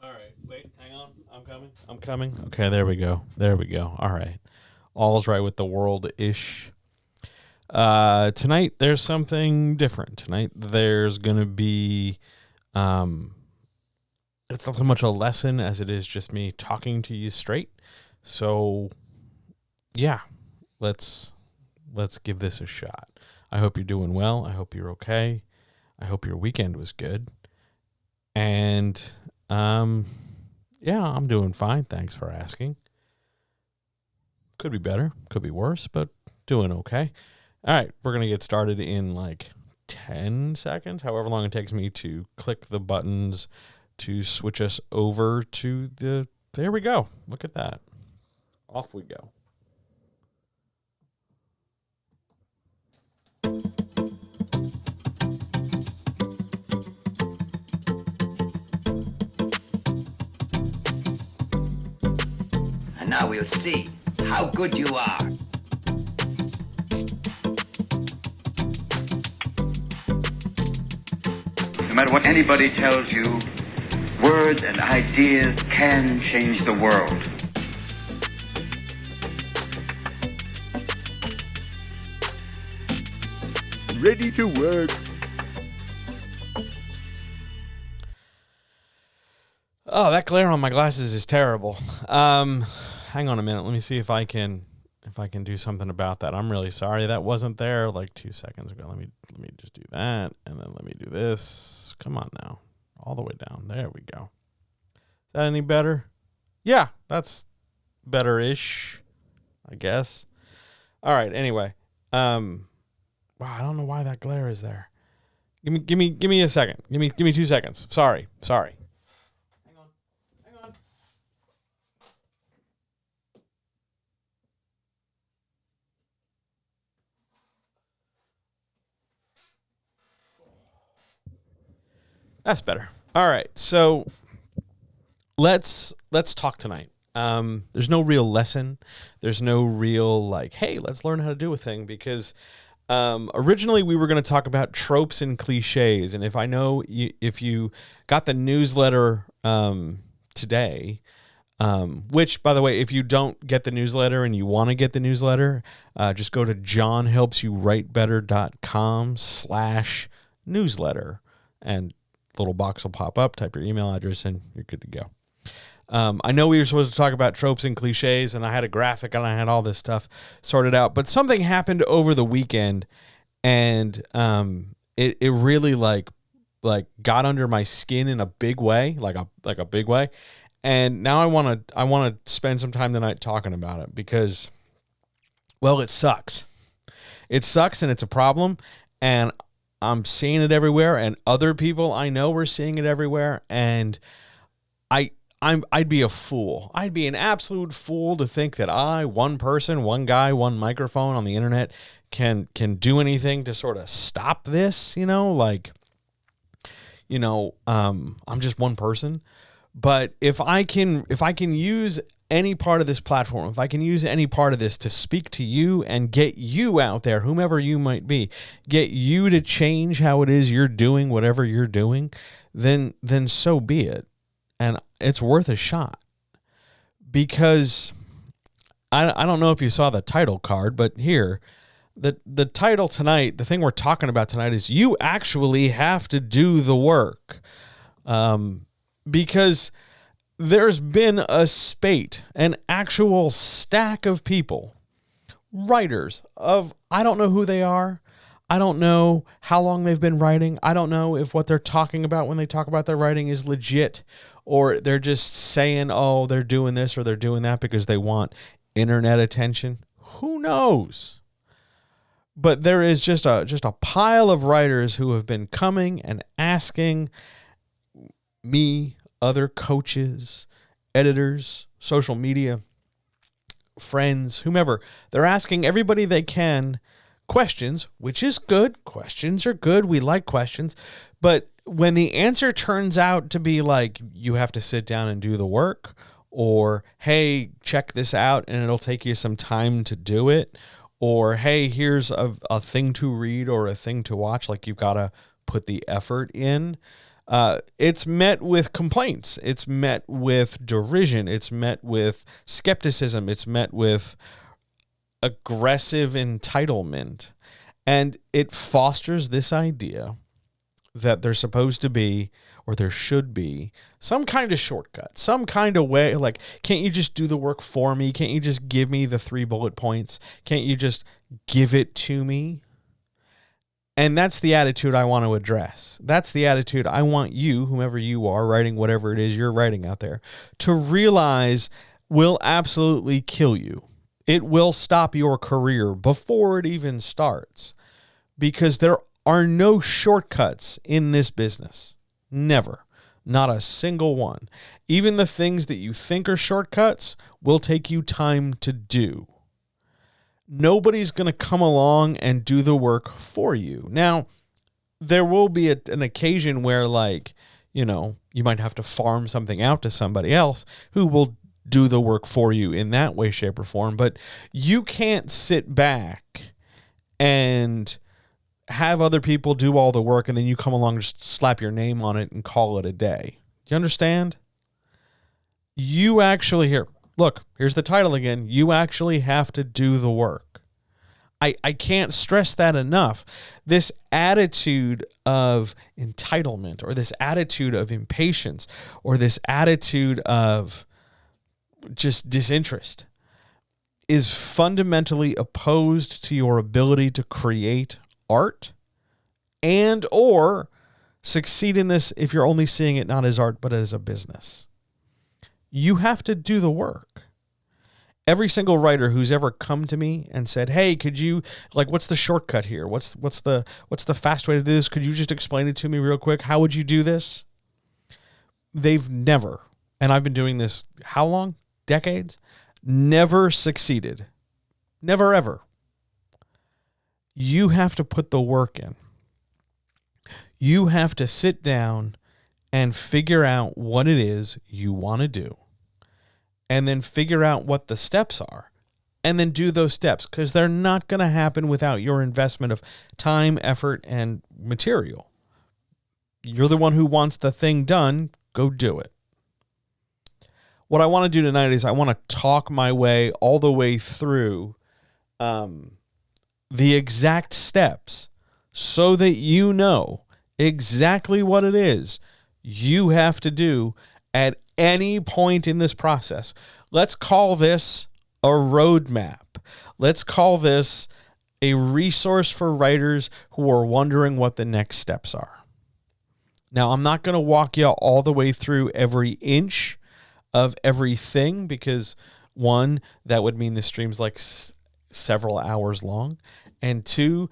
All right. Wait, hang on. I'm coming. I'm coming. Okay, there we go. There we go. All right. All's right with the world ish. Tonight there's something different. Tonight there's gonna be um it's not so much a lesson as it is just me talking to you straight. So yeah, let's let's give this a shot. I hope you're doing well. I hope you're okay. I hope your weekend was good. And um yeah, I'm doing fine. Thanks for asking. Could be better, could be worse, but doing okay. All right, we're going to get started in like 10 seconds, however long it takes me to click the buttons to switch us over to the. There we go. Look at that. Off we go. And now we'll see how good you are. No matter what anybody tells you, words and ideas can change the world. Ready to work. Oh, that glare on my glasses is terrible. Hang on a minute. Let me see if I can do something about that. I'm really sorry that wasn't there like 2 seconds ago. Let me just do that, and then let me do this. Come on now, all the way down. There we go. Is that any better? Yeah, that's better-ish, I guess. All right. Anyway, wow, I don't know why that glare is there. Give me a second. Give me 2 seconds. Sorry. Hang on. That's better. All right. So let's talk tonight. There's no real lesson. There's no real like, hey, let's learn how to do a thing because originally we were going to talk about tropes and cliches. And if you got the newsletter today, which by the way, if you don't get the newsletter and you want to get the newsletter, just go to johnhelpsyouwritbetter.com/newsletter and little box will pop up, type your email address and you're good to go. I know we were supposed to talk about tropes and cliches, and I had a graphic and I had all this stuff sorted out, but something happened over the weekend, and it really like got under my skin in a big way, like a big way, and now I want to spend some time tonight talking about it because, well, it sucks. It sucks, and it's a problem, and I'm seeing it everywhere, and other people I know are seeing it everywhere, and I'd be a fool. I'd be an absolute fool to think that one person, one guy, one microphone on the internet can do anything to sort of stop this, I'm just one person. But if I can use any part of this platform, if I can use any part of this to speak to you and get you out there, whomever you might be, get you to change how it is you're doing whatever you're doing, then so be it. And it's worth a shot because I don't know if you saw the title card, but here, the title tonight, the thing we're talking about tonight is you actually have to do the work. Because there's been a spate, an actual stack of people, writers of, I don't know who they are. I don't know how long they've been writing. I don't know if what they're talking about when they talk about their writing is legit or they're just saying, oh, they're doing this or they're doing that because they want internet attention. Who knows? But there is just a pile of writers who have been coming and asking me, other coaches, editors, social media, friends, whomever. They're asking everybody they can questions, which is good. Questions are good. We like questions. But when the answer turns out to be like, you have to sit down and do the work, or, hey, check this out and it'll take you some time to do it, or, hey, here's a thing to read or a thing to watch, like you've got to put the effort in. It's met with complaints. It's met with derision. It's met with skepticism. It's met with aggressive entitlement. And it fosters this idea that there's supposed to be, or there should be, some kind of shortcut, some kind of way. Like, can't you just do the work for me? Can't you just give me the 3 bullet points? Can't you just give it to me? And that's the attitude I want to address. That's the attitude I want you, whomever you are, writing whatever it is you're writing out there, to realize will absolutely kill you. It will stop your career before it even starts, because there are no shortcuts in this business. Never. Not a single one. Even the things that you think are shortcuts will take you time to do. Nobody's going to come along and do the work for you. Now, there will be an occasion where, like, you know, you might have to farm something out to somebody else who will do the work for you in that way, shape, or form. But you can't sit back and have other people do all the work and then you come along and just slap your name on it and call it a day. You understand? You actually, here's the title again. You actually have to do the work. I can't stress that enough. This attitude of entitlement, or this attitude of impatience, or this attitude of just disinterest is fundamentally opposed to your ability to create art and or succeed in this if you're only seeing it not as art but as a business. You have to do the work. Every single writer who's ever come to me and said, "Hey, could you, like, what's the shortcut here? What's the fast way to do this? Could you just explain it to me real quick? How would you do this?" They've never, and I've been doing this how long? Decades? Never succeeded. Never ever. You have to put the work in. You have to sit down and figure out what it is you want to do, and then figure out what the steps are, and then do those steps, because they're not going to happen without your investment of time, effort, and material. You're the one who wants the thing done. Go do it. What I want to do tonight is I want to talk my way all the way through the exact steps so that you know exactly what it is you have to do at any point in this process. Let's call this a roadmap. Let's call this a resource for writers who are wondering what the next steps are. Now, I'm not going to walk you all the way through every inch of everything, because one, that would mean the stream's like several hours long, and two,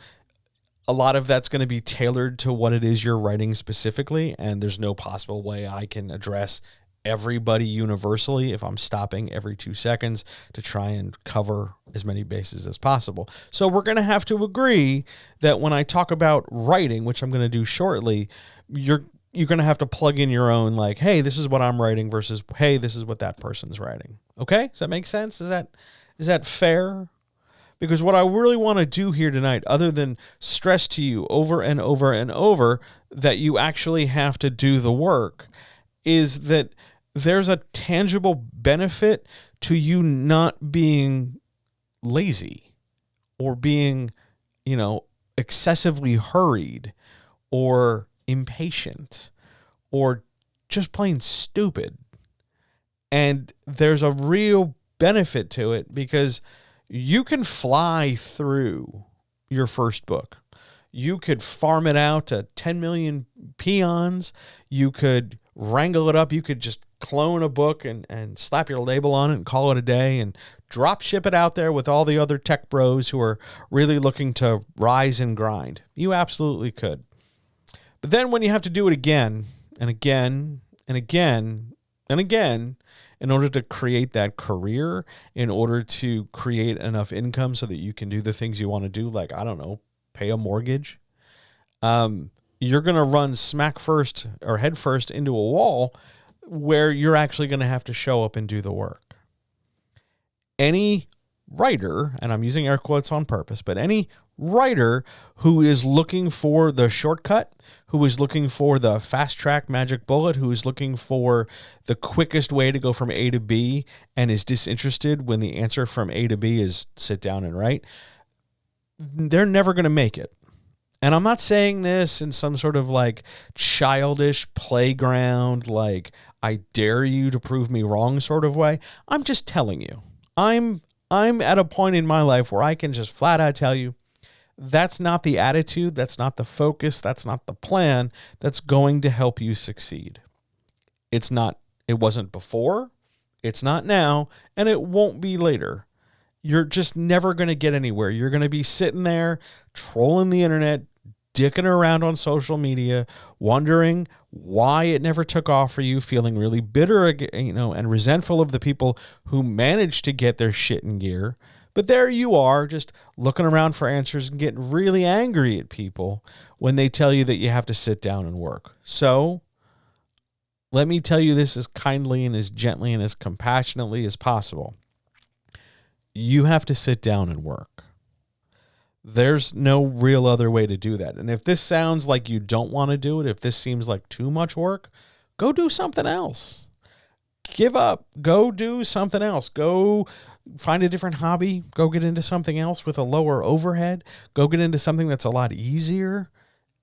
a lot of that's going to be tailored to what it is you're writing specifically, and there's no possible way I can address everybody universally if I'm stopping every 2 seconds to try and cover as many bases as possible. So we're going to have to agree that when I talk about writing, which I'm going to do shortly, you're going to have to plug in your own, like, hey, this is what I'm writing versus, hey, this is what that person's writing. Okay? Does that make sense? Is that fair? Because what I really want to do here tonight, other than stress to you over and over and over that you actually have to do the work, is that there's a tangible benefit to you not being lazy or being, excessively hurried or impatient or just plain stupid. And there's a real benefit to it, because you can fly through your first book. You could farm it out to 10 million peons. You could wrangle it up. You could just clone a book and slap your label on it and call it a day and drop ship it out there with all the other tech bros who are really looking to rise and grind. You absolutely could. But then when you have to do it again and again and again and again, in order to create that career, in order to create enough income so that you can do the things you want to do, like, I don't know, pay a mortgage, you're going to run smack first or head first into a wall where you're actually going to have to show up and do the work. Any writer, and I'm using air quotes on purpose, but any writer who is looking for the shortcut, who is looking for the fast track magic bullet, who is looking for the quickest way to go from A to B and is disinterested when the answer from A to B is sit down and write, they're never going to make it. And I'm not saying this in some sort of like childish playground, like I dare you to prove me wrong sort of way. I'm just telling you. I'm at a point in my life where I can just flat out tell you that's not the attitude, that's not the focus, that's not the plan that's going to help you succeed. It wasn't before, it's not now, and it won't be later. You're just never going to get anywhere. You're going to be sitting there trolling the internet, dicking around on social media, wondering why it never took off for you, feeling really bitter, and resentful of the people who managed to get their shit in gear. But there you are, just looking around for answers and getting really angry at people when they tell you that you have to sit down and work. So let me tell you this as kindly and as gently and as compassionately as possible. You have to sit down and work. There's no real other way to do that. And if this sounds like you don't want to do it, if this seems like too much work, go do something else. Give up. Go do something else. Go find a different hobby. Go get into something else with a lower overhead. Go get into something that's a lot easier.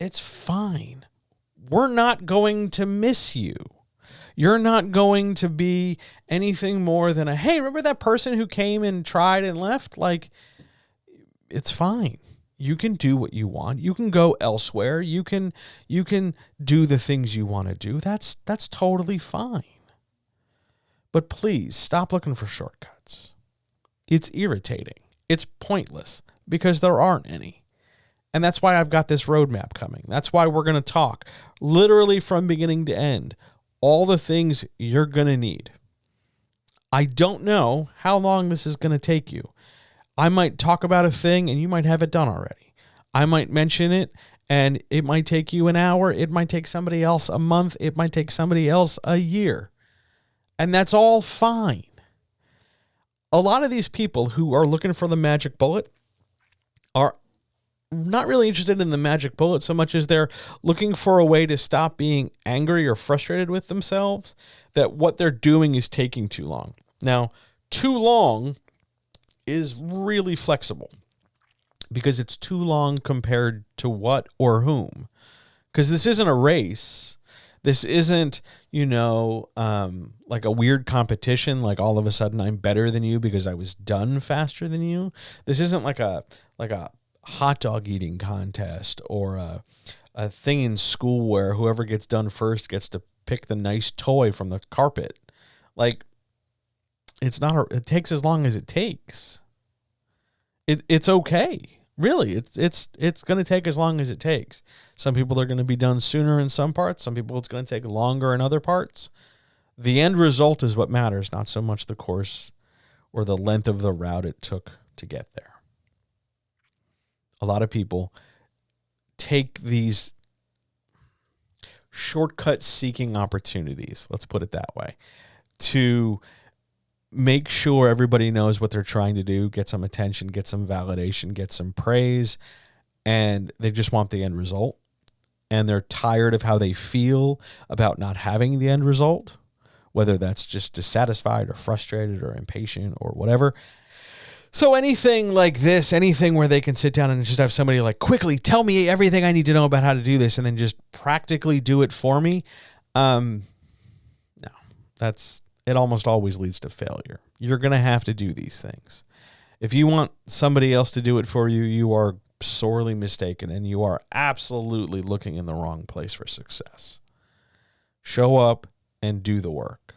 It's fine. We're not going to miss you. You're not going to be anything more than a, hey, remember that person who came and tried and left? Like, it's fine. You can do what you want. You can go elsewhere. You can do the things you want to do. That's totally fine. But please stop looking for shortcuts. It's irritating. It's pointless because there aren't any. And that's why I've got this roadmap coming. That's why we're going to talk literally from beginning to end. All the things you're going to need. I don't know how long this is going to take you. I might talk about a thing and you might have it done already. I might mention it and it might take you an hour. It might take somebody else a month. It might take somebody else a year. And that's all fine. A lot of these people who are looking for the magic bullet are not really interested in the magic bullet so much as they're looking for a way to stop being angry or frustrated with themselves that what they're doing is taking too long. Now, too long is really flexible because it's too long compared to what or whom. Because this isn't a race. This isn't, like a weird competition, like all of a sudden I'm better than you because I was done faster than you. This isn't like a hot dog eating contest or a thing in school where whoever gets done first gets to pick the nice toy from the carpet. Like, it takes as long as it takes. It's okay. Really, it's going to take as long as it takes. Some people are going to be done sooner in some parts. Some people it's going to take longer in other parts. The end result is what matters, not so much the course or the length of the route it took to get there. A lot of people take these shortcut seeking opportunities, let's put it that way, to make sure everybody knows what they're trying to do, get some attention, get some validation, get some praise, and they just want the end result. And they're tired of how they feel about not having the end result, whether that's just dissatisfied or frustrated or impatient or whatever. So anything like this, anything where they can sit down and just have somebody like, quickly tell me everything I need to know about how to do this and then just practically do it for me. No, it almost always leads to failure. You're going to have to do these things. If you want somebody else to do it for you, you are sorely mistaken and you are absolutely looking in the wrong place for success. Show up and do the work.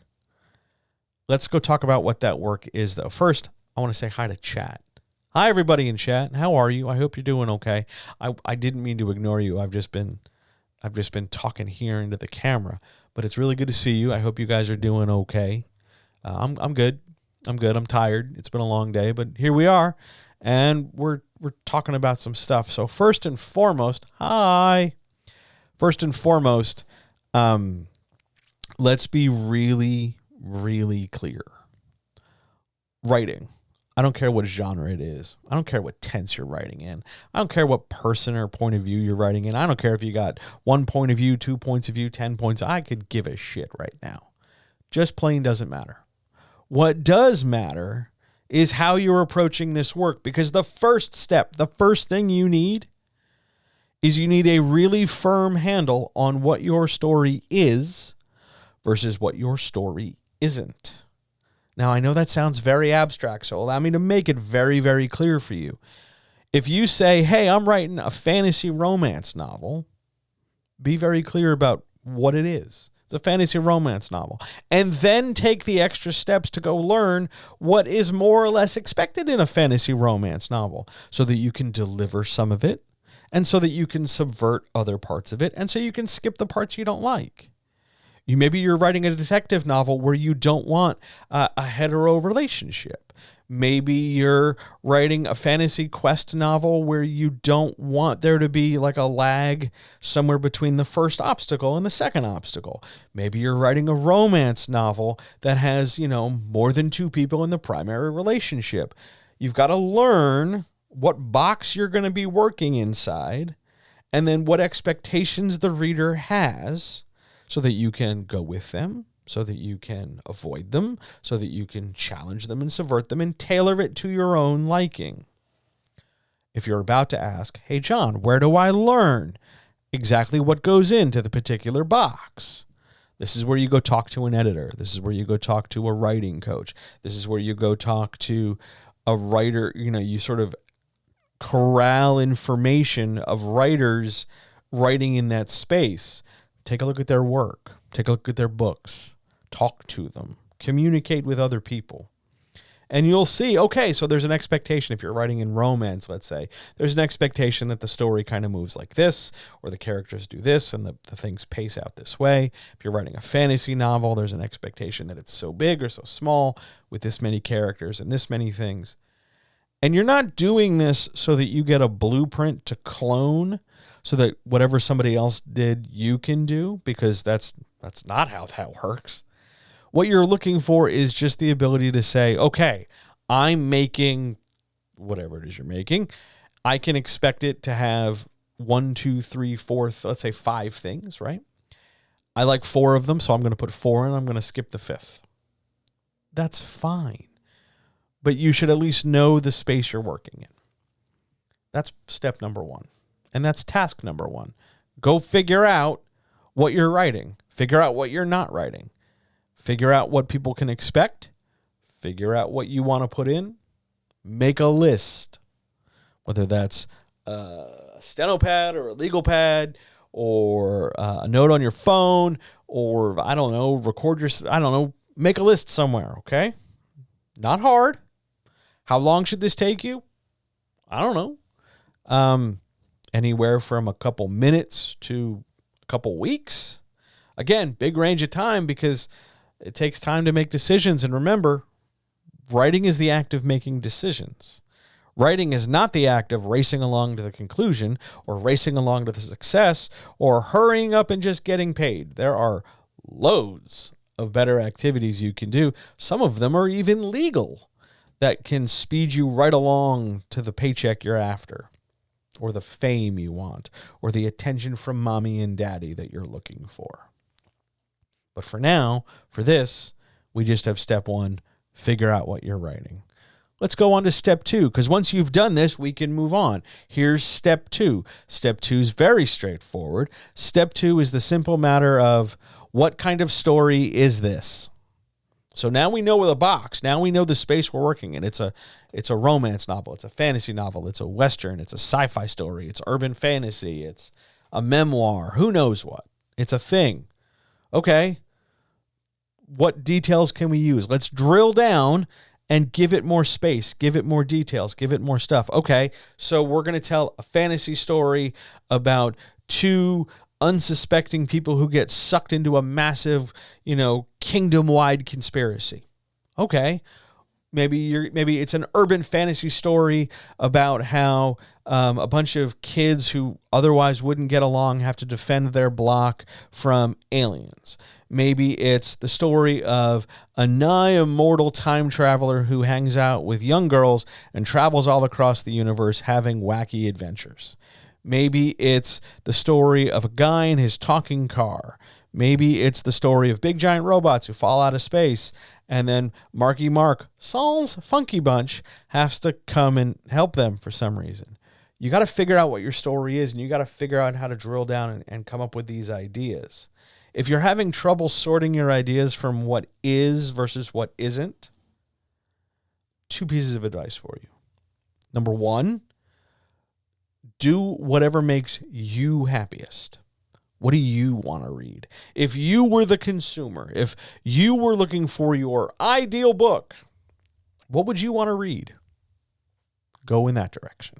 Let's go talk about what that work is, though. First, I want to say hi to chat. Hi, everybody in chat. How are you? I hope you're doing okay. I didn't mean to ignore you. I've just been talking here into the camera, but it's really good to see you. I hope you guys are doing okay. I'm good. I'm tired. It's been a long day, but here we are, and we're talking about some stuff. So first and foremost, hi. First and foremost, let's be really, really clear. Writing. I don't care what genre it is. I don't care what tense you're writing in. I don't care what person or point of view you're writing in. I don't care if you got 1 point of view, 2 points of view, 10 points. I could give a shit right now. Just plain doesn't matter. What does matter is how you're approaching this work, because the first step, the first thing you need is you need a really firm handle on what your story is versus what your story isn't. Now, I know that sounds very abstract, so allow me to make it very, very clear for you. If you say, hey, I'm writing a fantasy romance novel, be very clear about what it is. It's a fantasy romance novel. And then take the extra steps to go learn what is more or less expected in a fantasy romance novel so that you can deliver some of it and so that you can subvert other parts of it and so you can skip the parts you don't like. Maybe you're writing a detective novel where you don't want a hetero relationship. Maybe you're writing a fantasy quest novel where you don't want there to be like a lag somewhere between the first obstacle and the second obstacle. Maybe you're writing a romance novel that has, more than 2 people in the primary relationship. You've got to learn what box you're going to be working inside and then what expectations the reader has, so that you can go with them, so that you can avoid them, so that you can challenge them and subvert them and tailor it to your own liking. If you're about to ask, hey, John, where do I learn exactly what goes into the particular box? This is where you go talk to an editor. This is where you go talk to a writing coach. This is where you go talk to a writer. You sort of corral information of writers writing in that space. Take a look at their work. Take a look at their books. Talk to them. Communicate with other people. And you'll see, okay, so there's an expectation. If you're writing in romance, let's say, there's an expectation that the story kind of moves like this, or the characters do this, and the things pace out this way. If you're writing a fantasy novel, there's an expectation that it's so big or so small with this many characters and this many things. And you're not doing this so that you get a blueprint to clone so that whatever somebody else did, you can do, because that's not how that works. What you're looking for is just the ability to say, okay, I'm making whatever it is you're making. I can expect it to have 1, 2, 3, 4, let's say 5 things, right? I like 4 of them, so I'm going to put 4 in. I'm going to skip the 5th. That's fine. But you should at least know the space you're working in. That's step number 1. And that's task number 1. Go figure out what you're writing. Figure out what you're not writing. Figure out what people can expect. Figure out what you want to put in. Make a list. Whether that's a steno pad or a legal pad or a note on your phone or, make a list somewhere, okay? Not hard. How long should this take you? I don't know. Anywhere from a couple minutes to a couple weeks. Again, big range of time because it takes time to make decisions. And remember, writing is the act of making decisions. Writing is not the act of racing along to the conclusion or racing along to the success or hurrying up and just getting paid. There are loads of better activities you can do. Some of them are even legal that can speed you right along to the paycheck you're after, or the fame you want, or the attention from mommy and daddy that you're looking for. But for now, for this, we just have step 1, figure out what you're writing. Let's go on to step 2, because once you've done this, we can move on. Here's step 2. Step 2 is very straightforward. Step 2 is the simple matter of, what kind of story is this? So now we know with a box. Now we know the space we're working in. It's a romance novel. It's a fantasy novel. It's a Western. It's a sci-fi story. It's urban fantasy. It's a memoir. Who knows what? It's a thing. Okay. What details can we use? Let's drill down and give it more space. Give it more details. Give it more stuff. Okay. So we're going to tell a fantasy story about 2 unsuspecting people who get sucked into a massive, kingdom-wide conspiracy. Okay. Maybe it's an urban fantasy story about how a bunch of kids who otherwise wouldn't get along have to defend their block from aliens. Maybe it's the story of a nigh immortal time traveler who hangs out with young girls and travels all across the universe having wacky adventures. Maybe it's the story of a guy in his talking car. Maybe it's the story of big giant robots who fall out of space, and then Marky Mark, Saul's Funky Bunch, has to come and help them for some reason. You got to figure out what your story is, and you got to figure out how to drill down and come up with these ideas. If you're having trouble sorting your ideas from what is versus what isn't, 2 pieces of advice for you. Number 1, do whatever makes you happiest. What do you want to read? If you were the consumer, if you were looking for your ideal book, what would you want to read? Go in that direction.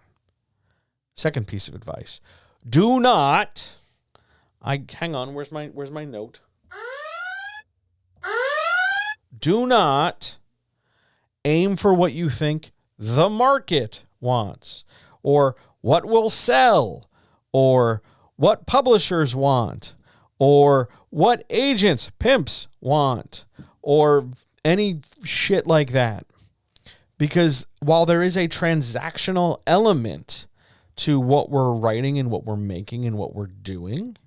Second piece of advice. Do not... hang on, where's my note? Do not aim for what you think the market wants, or what will sell, or what publishers want, or what agents, pimps want, or any shit like that. Because while there is a transactional element to what we're writing and what we're making and what we're doing,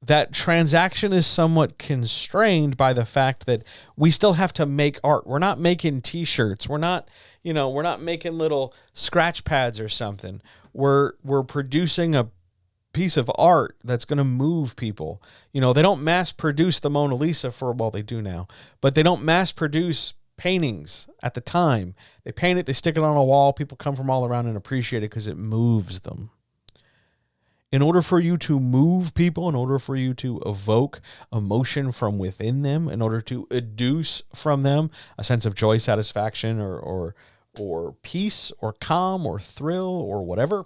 that transaction is somewhat constrained by the fact that we still have to make art. We're not making t-shirts. We're not making little scratch pads or something. We're producing a piece of art that's going to move people. They don't mass produce the Mona Lisa they do now, but they don't mass produce paintings at the time. They paint it, they stick it on a wall, people come from all around and appreciate it because it moves them. In order for you to move people, in order for you to evoke emotion from within them, in order to educe from them a sense of joy, satisfaction, or peace, or calm, or thrill, or whatever,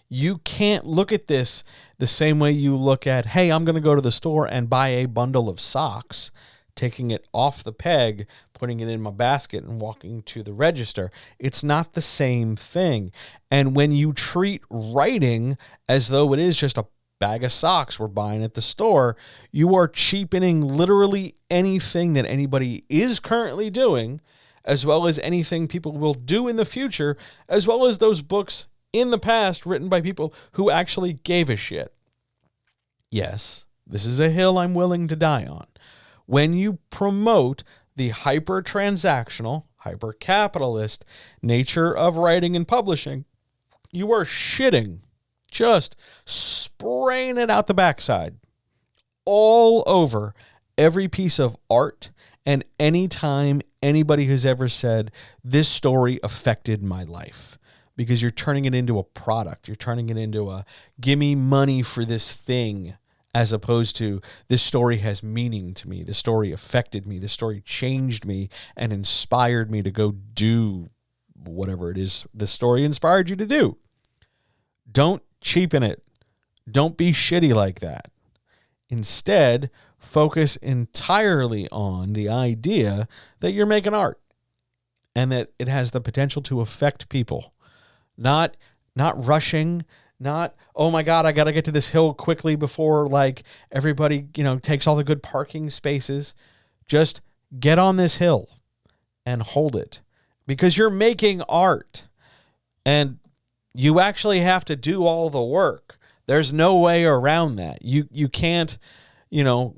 you can't look at this the same way you look at, hey, I'm going to go to the store and buy a bundle of socks, taking it off the peg, putting it in my basket, and walking to the register. It's not the same thing. And when you treat writing as though it is just a bag of socks we're buying at the store, you are cheapening literally anything that anybody is currently doing, as well as anything people will do in the future, as well as those books in the past written by people who actually gave a shit. Yes, this is a hill I'm willing to die on. When you promote the hyper-transactional, hyper-capitalist nature of writing and publishing, you are shitting, just spraying it out the backside, all over every piece of art, and any time anybody has ever said, this story affected my life. Because you're turning it into a product. You're turning it into a, give me money for this thing, as opposed to, this story has meaning to me. This story affected me. This story changed me and inspired me to go do whatever it is the story inspired you to do. Don't cheapen it. Don't be shitty like that. Instead, focus entirely on the idea that you're making art and that it has the potential to affect people. Not rushing, not, oh my God, I got to get to this hill quickly before everybody, takes all the good parking spaces. Just get on this hill and hold it, because you're making art and you actually have to do all the work. There's no way around that. You can't,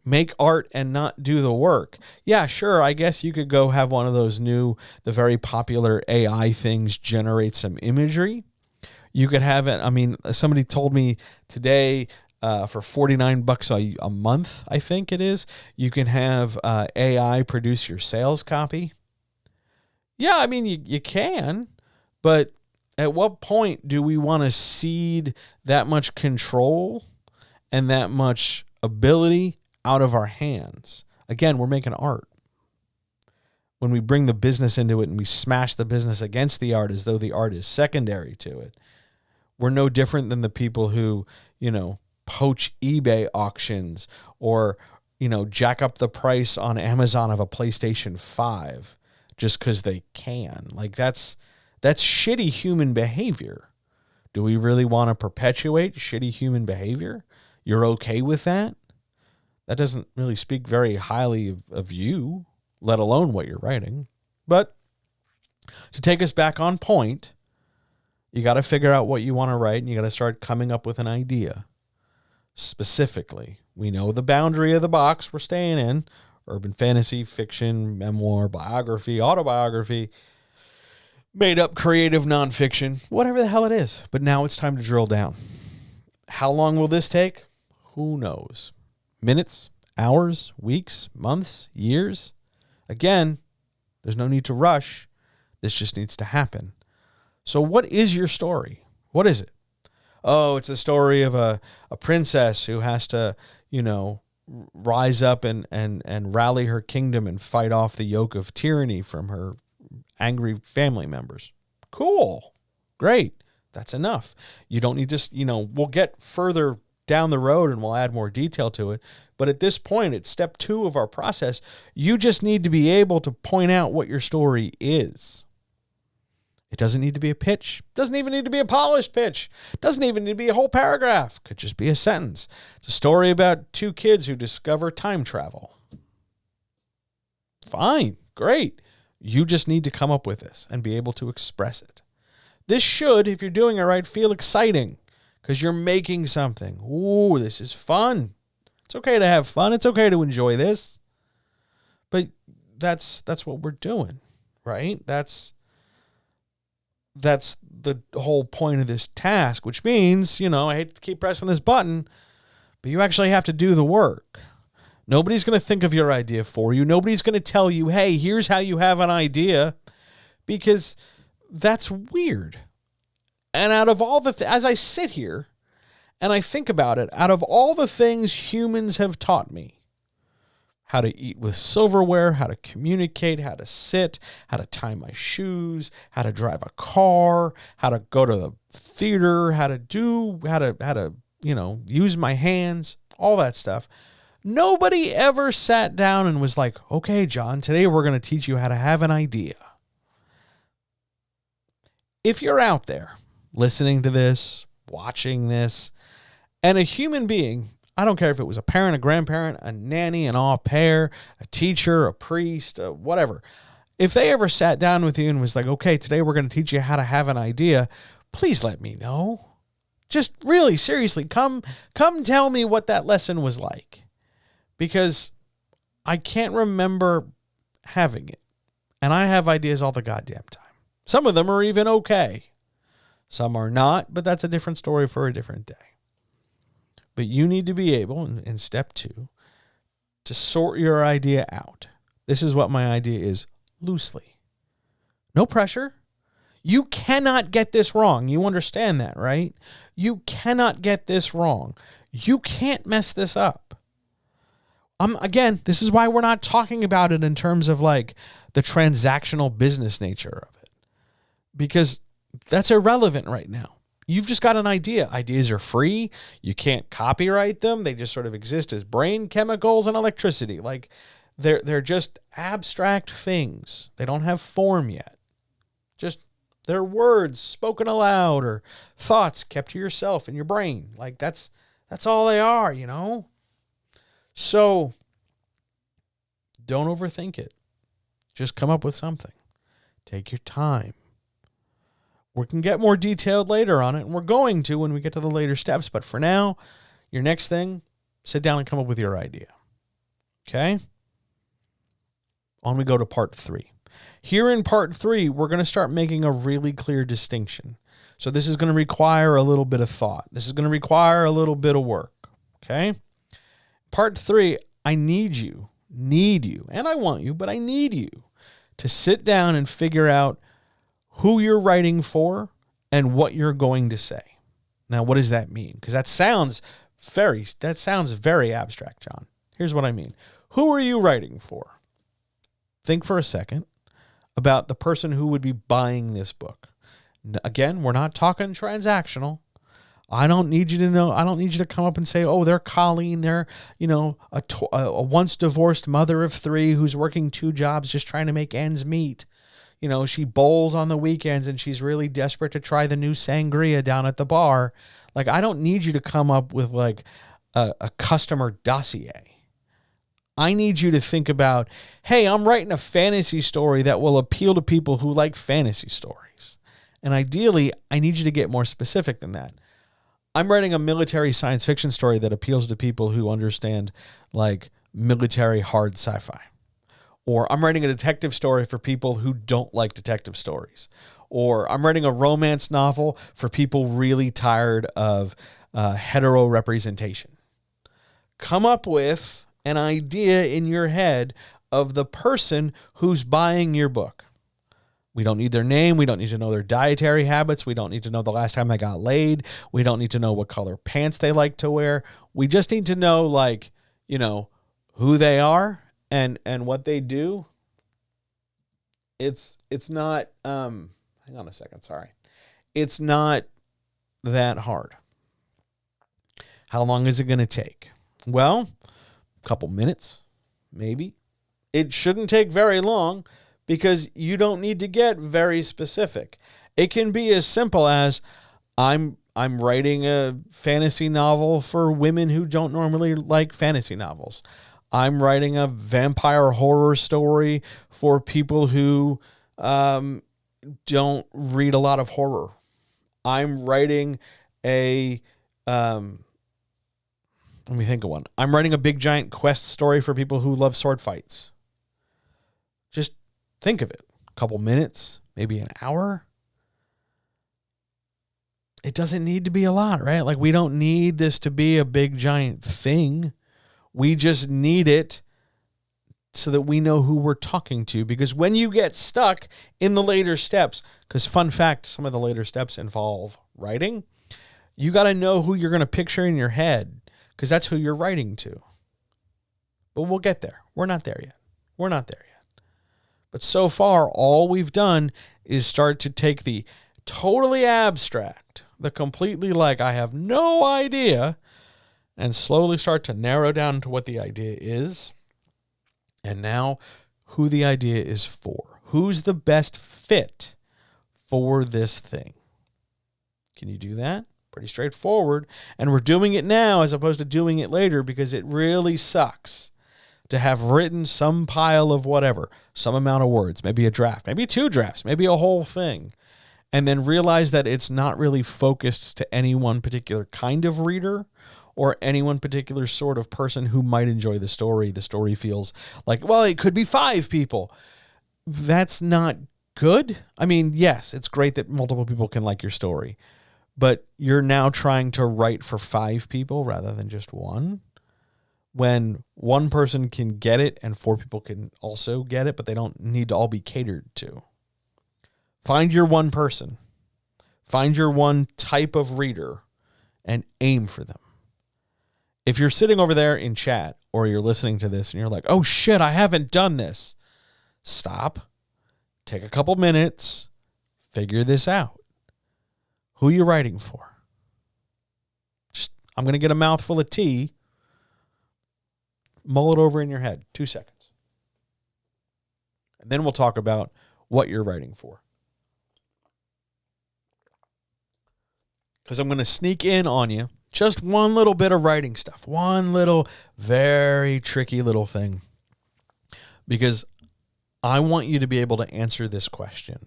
make art and not do the work. Yeah, sure. I guess you could go have one of those the very popular AI things generate some imagery. You could have it. I mean, somebody told me today for $49 a month, I think it is, you can have AI produce your sales copy. Yeah, I mean, you can, but at what point do we want to cede that much control and that much ability out of our hands? Again, we're making art. When we bring the business into it and we smash the business against the art as though the art is secondary to it, we're no different than the people who, poach eBay auctions or, jack up the price on Amazon of a PlayStation 5 just because they can. Like that's shitty human behavior. Do we really want to perpetuate shitty human behavior? You're okay with that? That doesn't really speak very highly of you, let alone what you're writing. But to take us back on point, you got to figure out what you want to write, and you got to start coming up with an idea. Specifically, we know the boundary of the box we're staying in: urban fantasy, fiction, memoir, biography, autobiography, made up creative nonfiction, whatever the hell it is. But now it's time to drill down. How long will this take? Who knows? Minutes, hours, weeks, months, years? Again, there's no need to rush. This just needs to happen. So what is your story? What is it? Oh, it's a story of a princess who has to, rise up and rally her kingdom and fight off the yoke of tyranny from her angry family members. Cool. Great. That's enough. You don't need to, we'll get further down the road and we'll add more detail to it. But at this point, it's step 2 of our process. You just need to be able to point out what your story is. It doesn't need to be a pitch. Doesn't even need to be a polished pitch. Doesn't even need to be a whole paragraph. Could just be a sentence. It's a story about 2 kids who discover time travel. Fine. Great. You just need to come up with this and be able to express it. This should, if you're doing it right, feel exciting because you're making something. Ooh, this is fun. It's okay to have fun. It's okay to enjoy this. But that's what we're doing, right? That's the whole point of this task, which means, I hate to keep pressing this button, but you actually have to do the work. Nobody's going to think of your idea for you. Nobody's going to tell you, hey, here's how you have an idea, because that's weird. And out of all as I sit here and I think about it, out of all the things humans have taught me, how to eat with silverware, how to communicate, how to sit, how to tie my shoes, how to drive a car, how to go to the theater, how to use my hands, all that stuff. Nobody ever sat down and was like, okay, John, today we're going to teach you how to have an idea. If you're out there listening to this, watching this, and a human being, I don't care if it was a parent, a grandparent, a nanny, an au pair, a teacher, a priest, whatever. If they ever sat down with you and was like, okay, today we're going to teach you how to have an idea, please let me know. Just really, seriously, come tell me what that lesson was like. Because I can't remember having it. And I have ideas all the goddamn time. Some of them are even okay. Some are not, but that's a different story for a different day. But you need to be able, in step 2, to sort your idea out. This is what my idea is, loosely. No pressure. You cannot get this wrong. You understand that, right? You cannot get this wrong. You can't mess this up. Again, this is why we're not talking about it in terms of like the transactional business nature of it. Because that's irrelevant right now. You've just got an idea. Ideas are free. You can't copyright them. They just sort of exist as brain chemicals and electricity. Like they're just abstract things. They don't have form yet. Just they're words spoken aloud or thoughts kept to yourself in your brain. Like that's all they are, So don't overthink it. Just come up with something. Take your time. We can get more detailed later on it, and we're going to when we get to the later steps. But for now, your next thing, sit down and come up with your idea. Okay? On we go to part 3. Here in part 3, we're going to start making a really clear distinction. So this is going to require a little bit of thought. This is going to require a little bit of work. Okay? Part 3, I need you, and I want you, but I need you to sit down and figure out who you're writing for and what you're going to say. Now, what does that mean? Because that sounds very abstract, John. Here's what I mean. Who are you writing for? Think for a second about the person who would be buying this book. Again, we're not talking transactional. I don't need you to know. I don't need you to come up and say, oh, they're Colleen. They're, a once divorced mother of 3 who's working 2 jobs just trying to make ends meet. She bowls on the weekends and she's really desperate to try the new sangria down at the bar. Like, I don't need you to come up with like a customer dossier. I need you to think about, hey, I'm writing a fantasy story that will appeal to people who like fantasy stories. And ideally, I need you to get more specific than that. I'm writing a military science fiction story that appeals to people who understand like military hard sci-fi. Or I'm writing a detective story for people who don't like detective stories. Or I'm writing a romance novel for people really tired of hetero representation. Come up with an idea in your head of the person who's buying your book. We don't need their name. We don't need to know their dietary habits. We don't need to know the last time they got laid. We don't need to know what color pants they like to wear. We just need to know, like, who they are and what they do. It's not, hang on a second. Sorry. It's not that hard. How long is it going to take? Well, a couple minutes, maybe. It shouldn't take very long, because you don't need to get very specific. It can be as simple as I'm writing a fantasy novel for women who don't normally like fantasy novels. I'm writing a vampire horror story for people who don't read a lot of horror. I'm writing let me think of one. I'm writing a big giant quest story for people who love sword fights. Just think of it. A couple minutes, maybe an hour. It doesn't need to be a lot, right? Like, we don't need this to be a big giant thing. We just need it so that we know who we're talking to. Because when you get stuck in the later steps, because fun fact, some of the later steps involve writing, you got to know who you're going to picture in your head, because that's who you're writing to. But we'll get there. We're not there yet. But so far, all we've done is start to take the totally abstract, the completely like, I have no idea, and slowly start to narrow down to what the idea is. And now, who the idea is for. Who's the best fit for this thing? Can you do that? Pretty straightforward. And we're doing it now as opposed to doing it later, because it really sucks to have written some pile of whatever, some amount of words, maybe a draft, maybe 2 drafts, maybe a whole thing, and then realize that it's not really focused to any one particular kind of reader or any one particular sort of person who might enjoy the story. The story feels like, well, it could be 5 people. That's not good. I mean, yes, it's great that multiple people can like your story, but you're now trying to write for 5 people rather than just 1. When 1 person can get it and 4 people can also get it, but they don't need to all be catered to. Find your 1 person. Find your 1 type of reader and aim for them. If you're sitting over there in chat or you're listening to this and you're like, oh shit, I haven't done this. Stop. Take a couple minutes. Figure this out. Who are you writing for? I'm going to get a mouthful of tea. Mull it over in your head. 2 seconds. And then we'll talk about what you're writing for. Because I'm going to sneak in on you just one little bit of writing stuff. One little, very tricky little thing. Because I want you to be able to answer this question.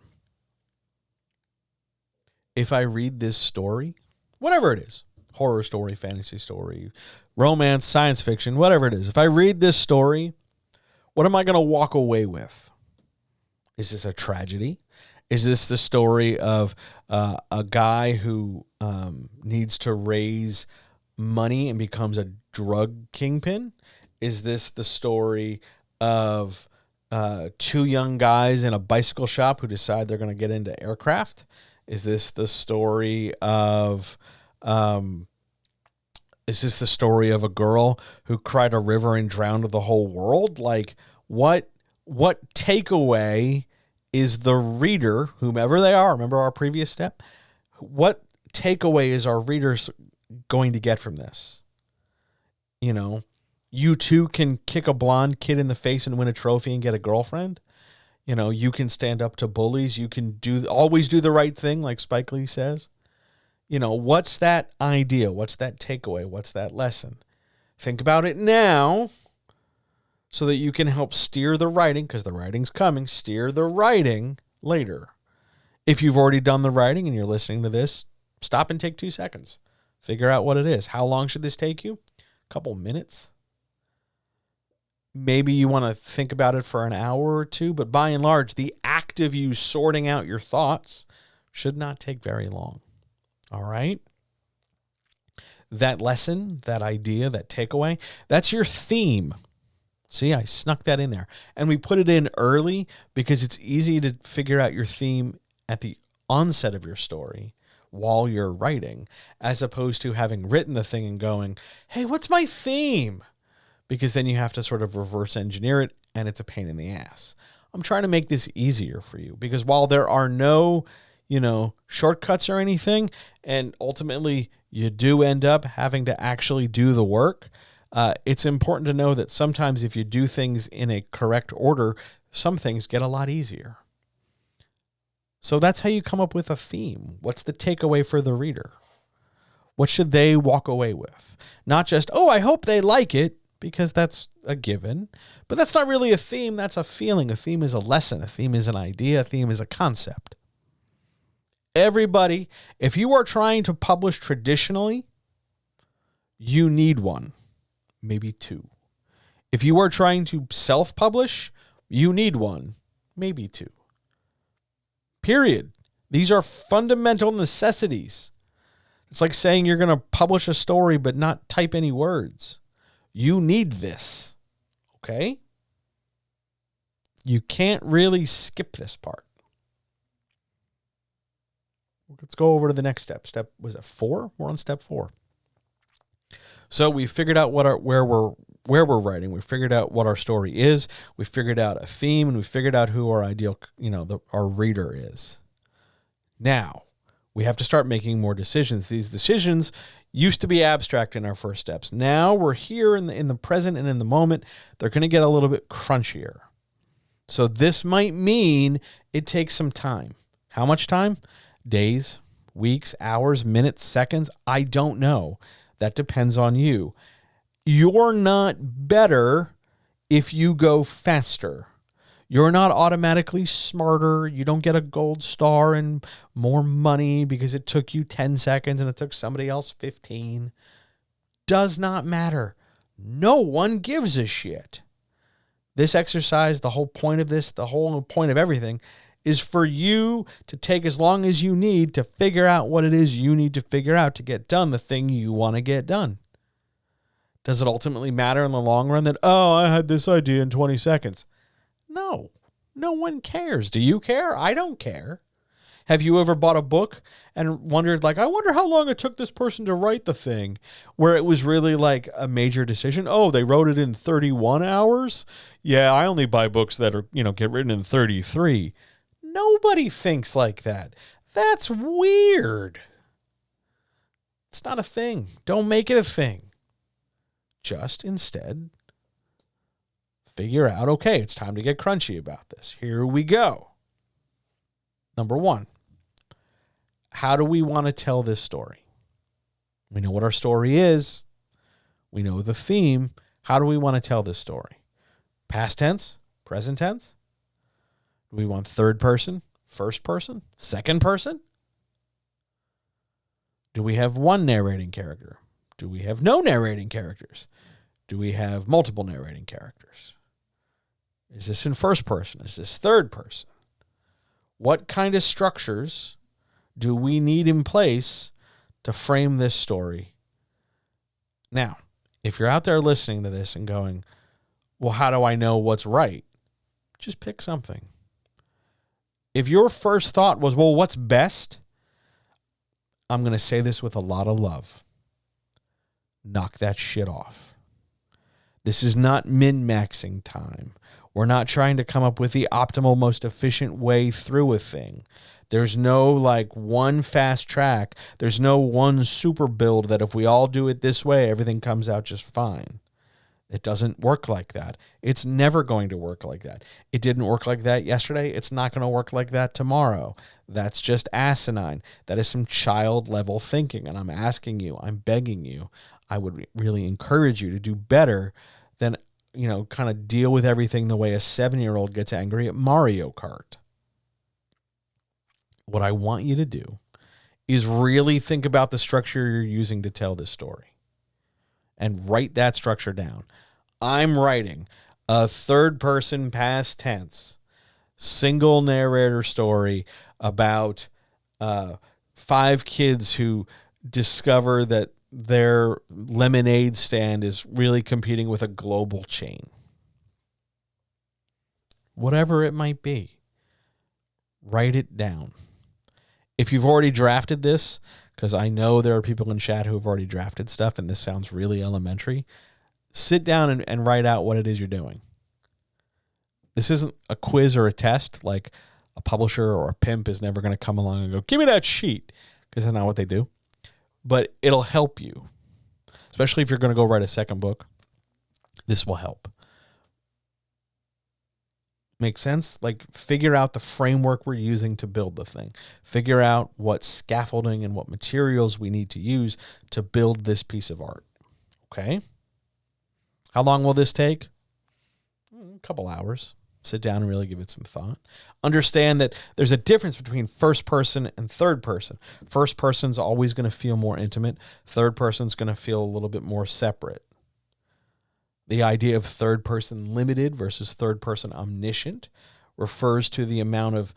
If I read this story, whatever it is, horror story, fantasy story, romance, science fiction, whatever it is. If I read this story, what am I going to walk away with? Is this a tragedy? Is this the story of a guy who needs to raise money and becomes a drug kingpin? Is this the story of 2 young guys in a bicycle shop who decide they're going to get into aircraft? Is this the story of a girl who cried a river and drowned the whole world? Like, what takeaway is the reader, whomever they are, remember our previous step? What takeaway is our readers going to get from this? You know, you too can kick a blonde kid in the face and win a trophy and get a girlfriend. You know, you can stand up to bullies. You can always do the right thing, like Spike Lee says. You know, what's that idea? What's that takeaway? What's that lesson? Think about it now so that you can help steer the writing, because the writing's coming, steer the writing later. If you've already done the writing and you're listening to this, stop and take 2 seconds. Figure out what it is. How long should this take you? A couple minutes? Maybe you want to think about it for an hour or two, but by and large, the act of you sorting out your thoughts should not take very long. All right? That lesson, that idea, that takeaway, that's your theme. See, I snuck that in there. And we put it in early because it's easy to figure out your theme at the onset of your story while you're writing, as opposed to having written the thing and going, hey, what's my theme? Because then you have to sort of reverse engineer it, and it's a pain in the ass. I'm trying to make this easier for you, because while there are no, shortcuts or anything, and ultimately you do end up having to actually do the work, it's important to know that sometimes if you do things in a correct order, some things get a lot easier. So that's how you come up with a theme. What's the takeaway for the reader? What should they walk away with? Not just, oh, I hope they like it, because that's a given. But that's not really a theme. That's a feeling. A theme is a lesson. A theme is an idea. A theme is a concept. Everybody, if you are trying to publish traditionally, you need one, maybe 2. If you are trying to self-publish, you need one, maybe 2. Period. These are fundamental necessities. It's like saying you're going to publish a story but not type any words. You need this, okay? You can't really skip this part. Let's go over to the next step. Was it 4? We're on step 4. So we figured out where we're writing. We figured out what our story is. We figured out a theme, and we figured out who our ideal, our reader is. Now, we have to start making more decisions. These decisions used to be abstract in our first steps. Now we're here in the present and in the moment. They're going to get a little bit crunchier. So this might mean it takes some time. How much time? Days, weeks, hours, minutes, seconds? I don't know. That depends on you. You're not better if you go faster. You're not automatically smarter. You don't get a gold star and more money because it took you 10 seconds and it took somebody else 15. Does not matter. No one gives a shit. This exercise, the whole point of this, the whole point of everything, is for you to take as long as you need to figure out what it is you need to figure out to get done the thing you want to get done. Does it ultimately matter in the long run that, oh, I had this idea in 20 seconds? No, no one cares. Do you care? I don't care. Have you ever bought a book and wondered, I wonder how long it took this person to write the thing, where it was really like a major decision? Oh, they wrote it in 31 hours? Yeah, I only buy books that are, get written in 33. Nobody thinks like that. That's weird. It's not a thing. Don't make it a thing. Just instead figure out, okay, it's time to get crunchy about this. Here we go. Number 1, how do we want to tell this story? We know what our story is. We know the theme. How do we want to tell this story? Past tense? Present tense? Do we want third person, first person, second person? Do we have one narrating character? Do we have no narrating characters? Do we have multiple narrating characters? Is this in first person? Is this third person? What kind of structures do we need in place to frame this story? Now, if you're out there listening to this and going, well, how do I know what's right? Just pick something. If your first thought was, well, what's best? I'm going to say this with a lot of love. Knock that shit off. This is not min-maxing time. We're not trying to come up with the optimal, most efficient way through a thing. There's no like one fast track. There's no one super build that if we all do it this way, everything comes out just fine. It doesn't work like that. It's never going to work like that. It didn't work like that yesterday. It's not going to work like that tomorrow. That's just asinine. That is some child level thinking. And I'm asking you, I'm begging you, I would really encourage you to do better than, kind of deal with everything the way a 7-year-old gets angry at Mario Kart. What I want you to do is really think about the structure you're using to tell this story and write that structure down. I'm writing a third-person past tense, single narrator story about 5 kids who discover that their lemonade stand is really competing with a global chain. Whatever it might be, write it down. If you've already drafted this, because I know there are people in chat who have already drafted stuff and this sounds really elementary, sit down and write out what it is you're doing. This isn't a quiz or a test. Like a publisher or a pimp is never going to come along and go, give me that sheet, because that's not what they do. But it'll help you, especially if you're going to go write a second book. This will help. Make sense? Like, figure out the framework we're using to build the thing. Figure out what scaffolding and what materials we need to use to build this piece of art. Okay? How long will this take? A couple hours. Sit down and really give it some thought. Understand that there's a difference between first person and third person. First person's always going to feel more intimate. Third person's going to feel a little bit more separate. The idea of third person limited versus third person omniscient refers to the amount of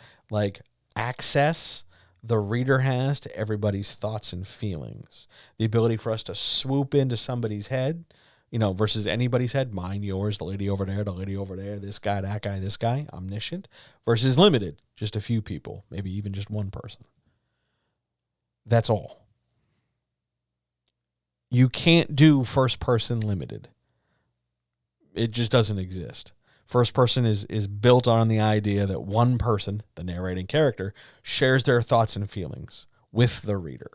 access the reader has to everybody's thoughts and feelings. The ability for us to swoop into somebody's head, versus anybody's head, mine, yours, the lady over there, this guy, that guy, this guy, omniscient, versus limited, just a few people, maybe even just one person. That's all. You can't do first person limited. It just doesn't exist. First person is built on the idea that one person, the narrating character, shares their thoughts and feelings with the reader.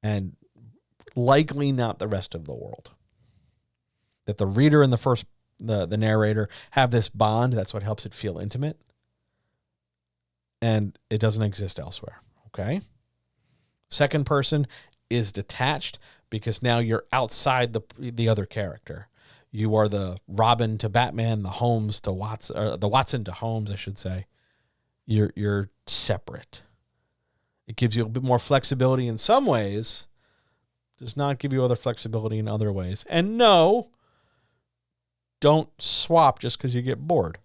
And likely not the rest of the world. That the reader and the narrator have this bond. That's what helps it feel intimate. And it doesn't exist elsewhere. Okay? Second person is detached because now you're outside the other character. You are the Robin to Batman, the Holmes to Watson, or the Watson to Holmes, I should say. You're separate. It gives you a bit more flexibility in some ways. Does not give you other flexibility in other ways. And no, don't swap just because you get bored.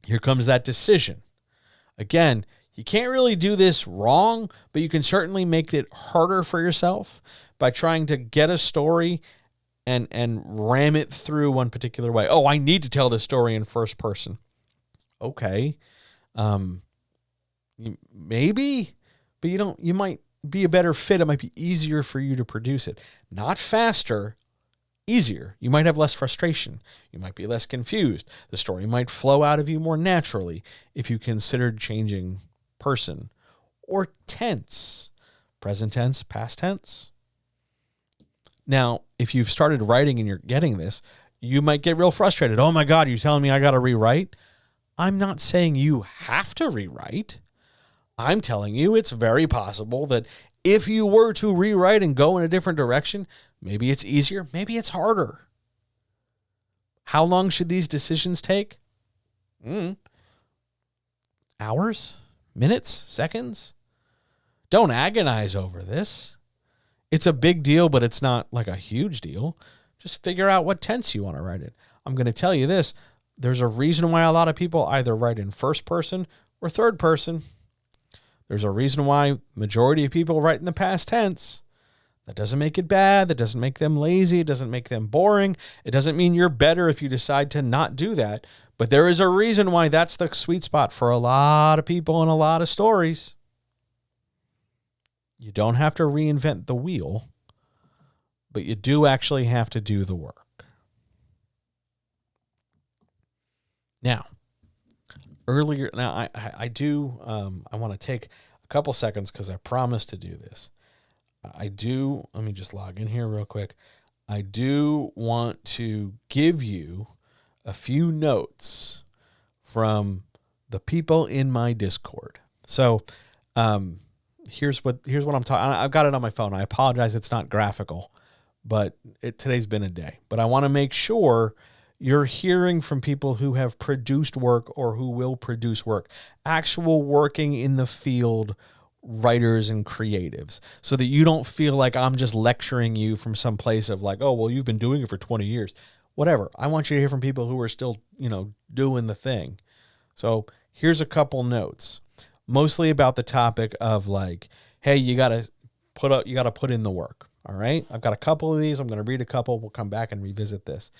Here comes that decision. Again, you can't really do this wrong, but you can certainly make it harder for yourself by trying to get a story and ram it through one particular way. Oh, I need to tell this story in first person. Okay. Maybe, but you might be a better fit. It might be easier for you to produce it. Not faster, easier. You might have less frustration. You might be less confused. The story might flow out of you more naturally if you considered changing person or tense. Present tense, past tense. Now, if you've started writing and you're getting this, you might get real frustrated. Oh my God, you're telling me I got to rewrite? I'm not saying you have to rewrite. I'm telling you it's very possible that if you were to rewrite and go in a different direction, maybe it's easier, maybe it's harder. How long should these decisions take? Hours? Minutes? Seconds? Don't agonize over this. It's a big deal, but it's not like a huge deal. Just figure out what tense you want to write in. I'm going to tell you this. There's a reason why a lot of people either write in first person or third person. There's a reason why majority of people write in the past tense. That doesn't make it bad. That doesn't make them lazy. It doesn't make them boring. It doesn't mean you're better if you decide to not do that. But there is a reason why that's the sweet spot for a lot of people and a lot of stories. You don't have to reinvent the wheel, but you do actually have to do the work. Now, earlier. Now I do. I want to take a couple seconds because I promised to do this. I do. Let me just log in here real quick. I do want to give you a few notes from the people in my Discord. So, here's what I'm talking. I've got it on my phone. I apologize, it's not graphical, but today's been a day. But I want to make sure you're hearing from people who have produced work or who will produce work, actual working in the field writers and creatives, so that you don't feel like I'm just lecturing you from some place of like, oh, well, you've been doing it for 20 years. Whatever. I want you to hear from people who are still, doing the thing. So here's a couple notes, mostly about the topic of like, hey, you got to put in the work. All right. I've got a couple of these. I'm going to read a couple. We'll come back and revisit this.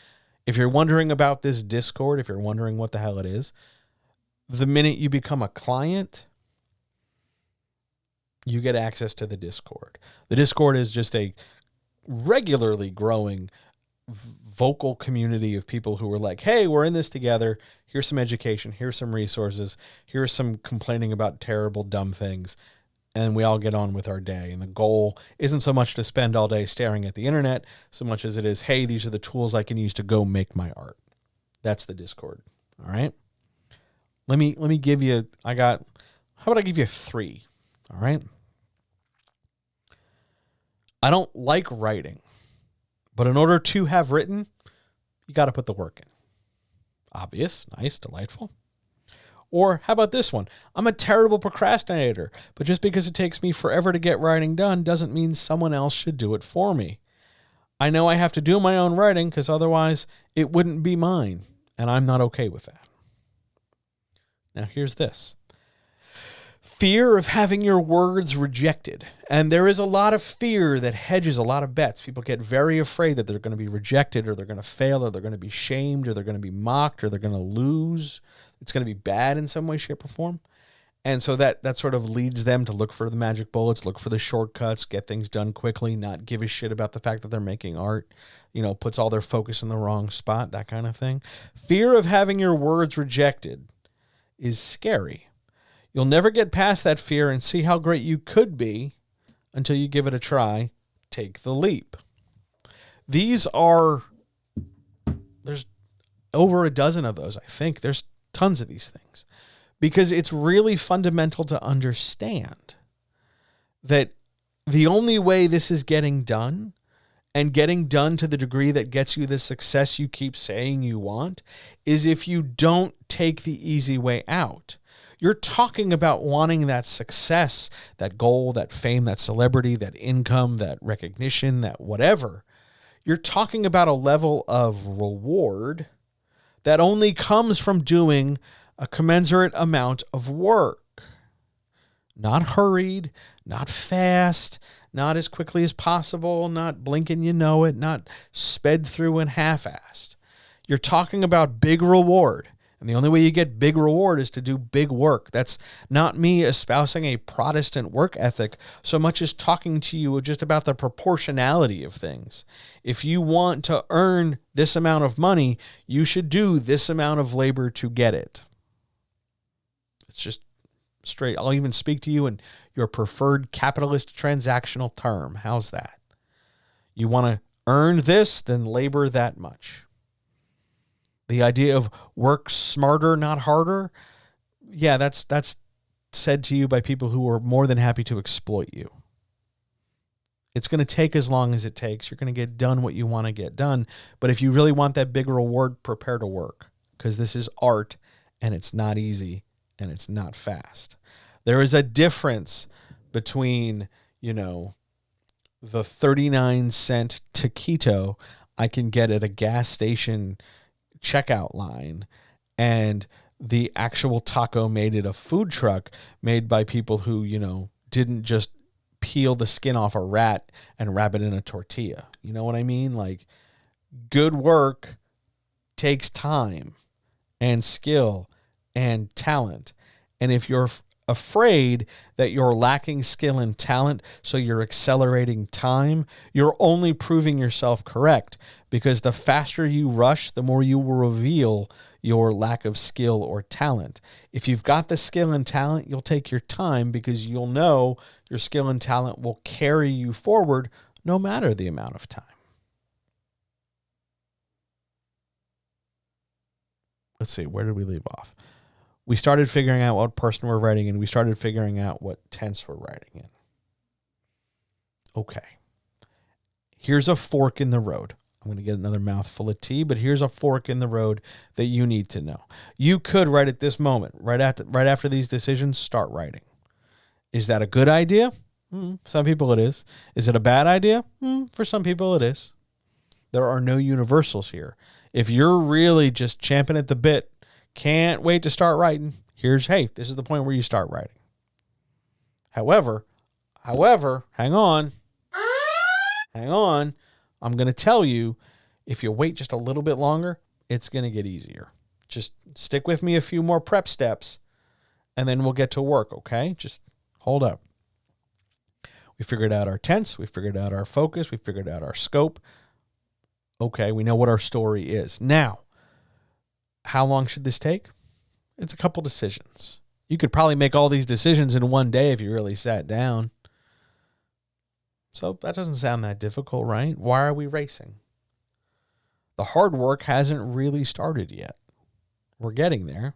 If you're wondering about this Discord, if you're wondering what the hell it is, the minute you become a client, you get access to the Discord. The Discord is just a regularly growing vocal community of people who are like, hey, we're in this together. Here's some education. Here's some resources. Here's some complaining about terrible, dumb things. And we all get on with our day. And the goal isn't so much to spend all day staring at the internet so much as it is, hey, these are the tools I can use to go make my art. That's the Discord. All right. Let me give you, how about I give you 3? All right. I don't like writing, but in order to have written, you got to put the work in. Obvious, nice, delightful. Or how about this one? I'm a terrible procrastinator, but just because it takes me forever to get writing done doesn't mean someone else should do it for me. I know I have to do my own writing because otherwise it wouldn't be mine, and I'm not okay with that. Now here's this. Fear of having your words rejected. And there is a lot of fear that hedges a lot of bets. People get very afraid that they're going to be rejected, or they're going to fail, or they're going to be shamed, or they're going to be mocked, or they're going to lose. It's going to be bad in some way, shape, or form. And so that sort of leads them to look for the magic bullets, look for the shortcuts, get things done quickly, not give a shit about the fact that they're making art, puts all their focus in the wrong spot, that kind of thing. Fear of having your words rejected is scary. You'll never get past that fear and see how great you could be until you give it a try. Take the leap. There's over a dozen of those, I think. There's tons of these things. Because it's really fundamental to understand that the only way this is getting done, and getting done to the degree that gets you the success you keep saying you want, is if you don't take the easy way out. You're talking about wanting that success, that goal, that fame, that celebrity, that income, that recognition, that whatever. You're talking about a level of reward that only comes from doing a commensurate amount of work. Not hurried, not fast, not as quickly as possible, not blinking you know it, not sped through and half-assed. You're talking about big reward. And the only way you get big reward is to do big work. That's not me espousing a Protestant work ethic so much as talking to you just about the proportionality of things. If you want to earn this amount of money, you should do this amount of labor to get it. It's just straight. I'll even speak to you in your preferred capitalist transactional term. How's that? You want to earn this, then labor that much. The idea of work smarter, not harder, yeah, that's said to you by people who are more than happy to exploit you. It's going to take as long as it takes. You're going to get done what you want to get done. But if you really want that big reward, prepare to work, because this is art, and it's not easy, and it's not fast. There is a difference between, the 39-cent taquito I can get at a gas station checkout line and the actual taco made at a food truck made by people who, didn't just peel the skin off a rat and wrap it in a tortilla. You know what I mean? Like, good work takes time and skill and talent. And if you're afraid that you're lacking skill and talent, so you're accelerating time, you're only proving yourself correct, because the faster you rush, the more you will reveal your lack of skill or talent. If you've got the skill and talent, you'll take your time because you'll know your skill and talent will carry you forward no matter the amount of time. Let's see, where did we leave off? We started figuring out what person we're writing in. We started figuring out what tense we're writing in. Okay. Here's a fork in the road. I'm going to get another mouthful of tea, but here's a fork in the road that you need to know. You could, right at this moment, right after these decisions, start writing. Is that a good idea? Some people it is. Is it a bad idea? For some people it is. There are no universals here. If you're really just champing at the bit, can't wait to start writing, this is the point where you start writing. However, hang on. I'm going to tell you, if you wait just a little bit longer, it's going to get easier. Just stick with me a few more prep steps, and then we'll get to work, okay? Just hold up. We figured out our tense. We figured out our focus. We figured out our scope. Okay, we know what our story is. Now, how long should this take? It's a couple decisions. You could probably make all these decisions in one day if you really sat down. So that doesn't sound that difficult, right? Why are we racing? The hard work hasn't really started yet. We're getting there.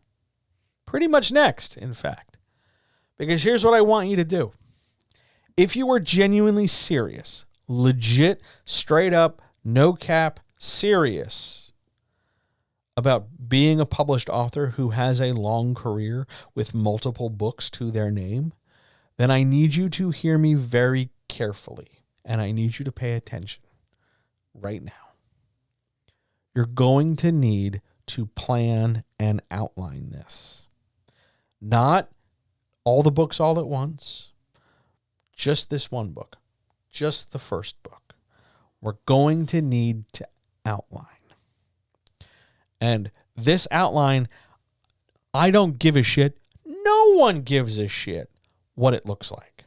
Pretty much next, in fact. Because here's what I want you to do. If you are genuinely serious, legit, straight up, no cap, serious about being a published author who has a long career with multiple books to their name, then I need you to hear me very carefully, and I need you to pay attention right now. You're going to need to plan and outline this. Not all the books all at once, just this one book, just the first book. We're going to need to outline. And this outline, I don't give a shit. No one gives a shit what it looks like.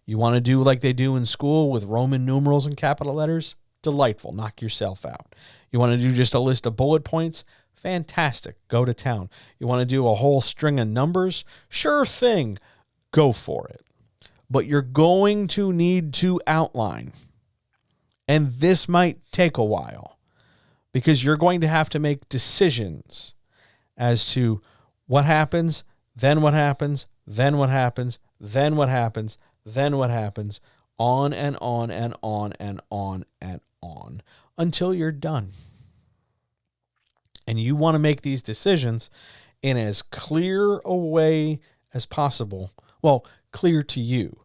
You want to do like they do in school with Roman numerals and capital letters? Delightful. Knock yourself out. You want to do just a list of bullet points? Fantastic. Go to town. You want to do a whole string of numbers? Sure thing. Go for it. But you're going to need to outline. And this might take a while because you're going to have to make decisions as to what happens, then what happens, then what happens, then what happens, then what happens, on and on and on and on and on until you're done. And you want to make these decisions in as clear a way as possible. Well, clear to you.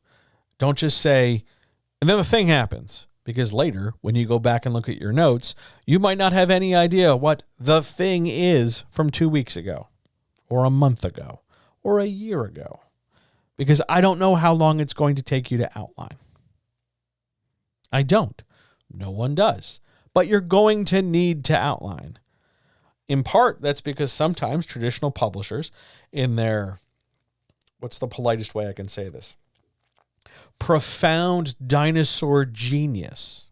Don't just say, and then the thing happens. Because later, when you go back and look at your notes, you might not have any idea what the thing is from 2 weeks ago, or a month ago, or a year ago. Because I don't know how long it's going to take you to outline. I don't. No one does. But you're going to need to outline. In part, that's because sometimes traditional publishers, in their, what's the politest way I can say this? Profound dinosaur genius,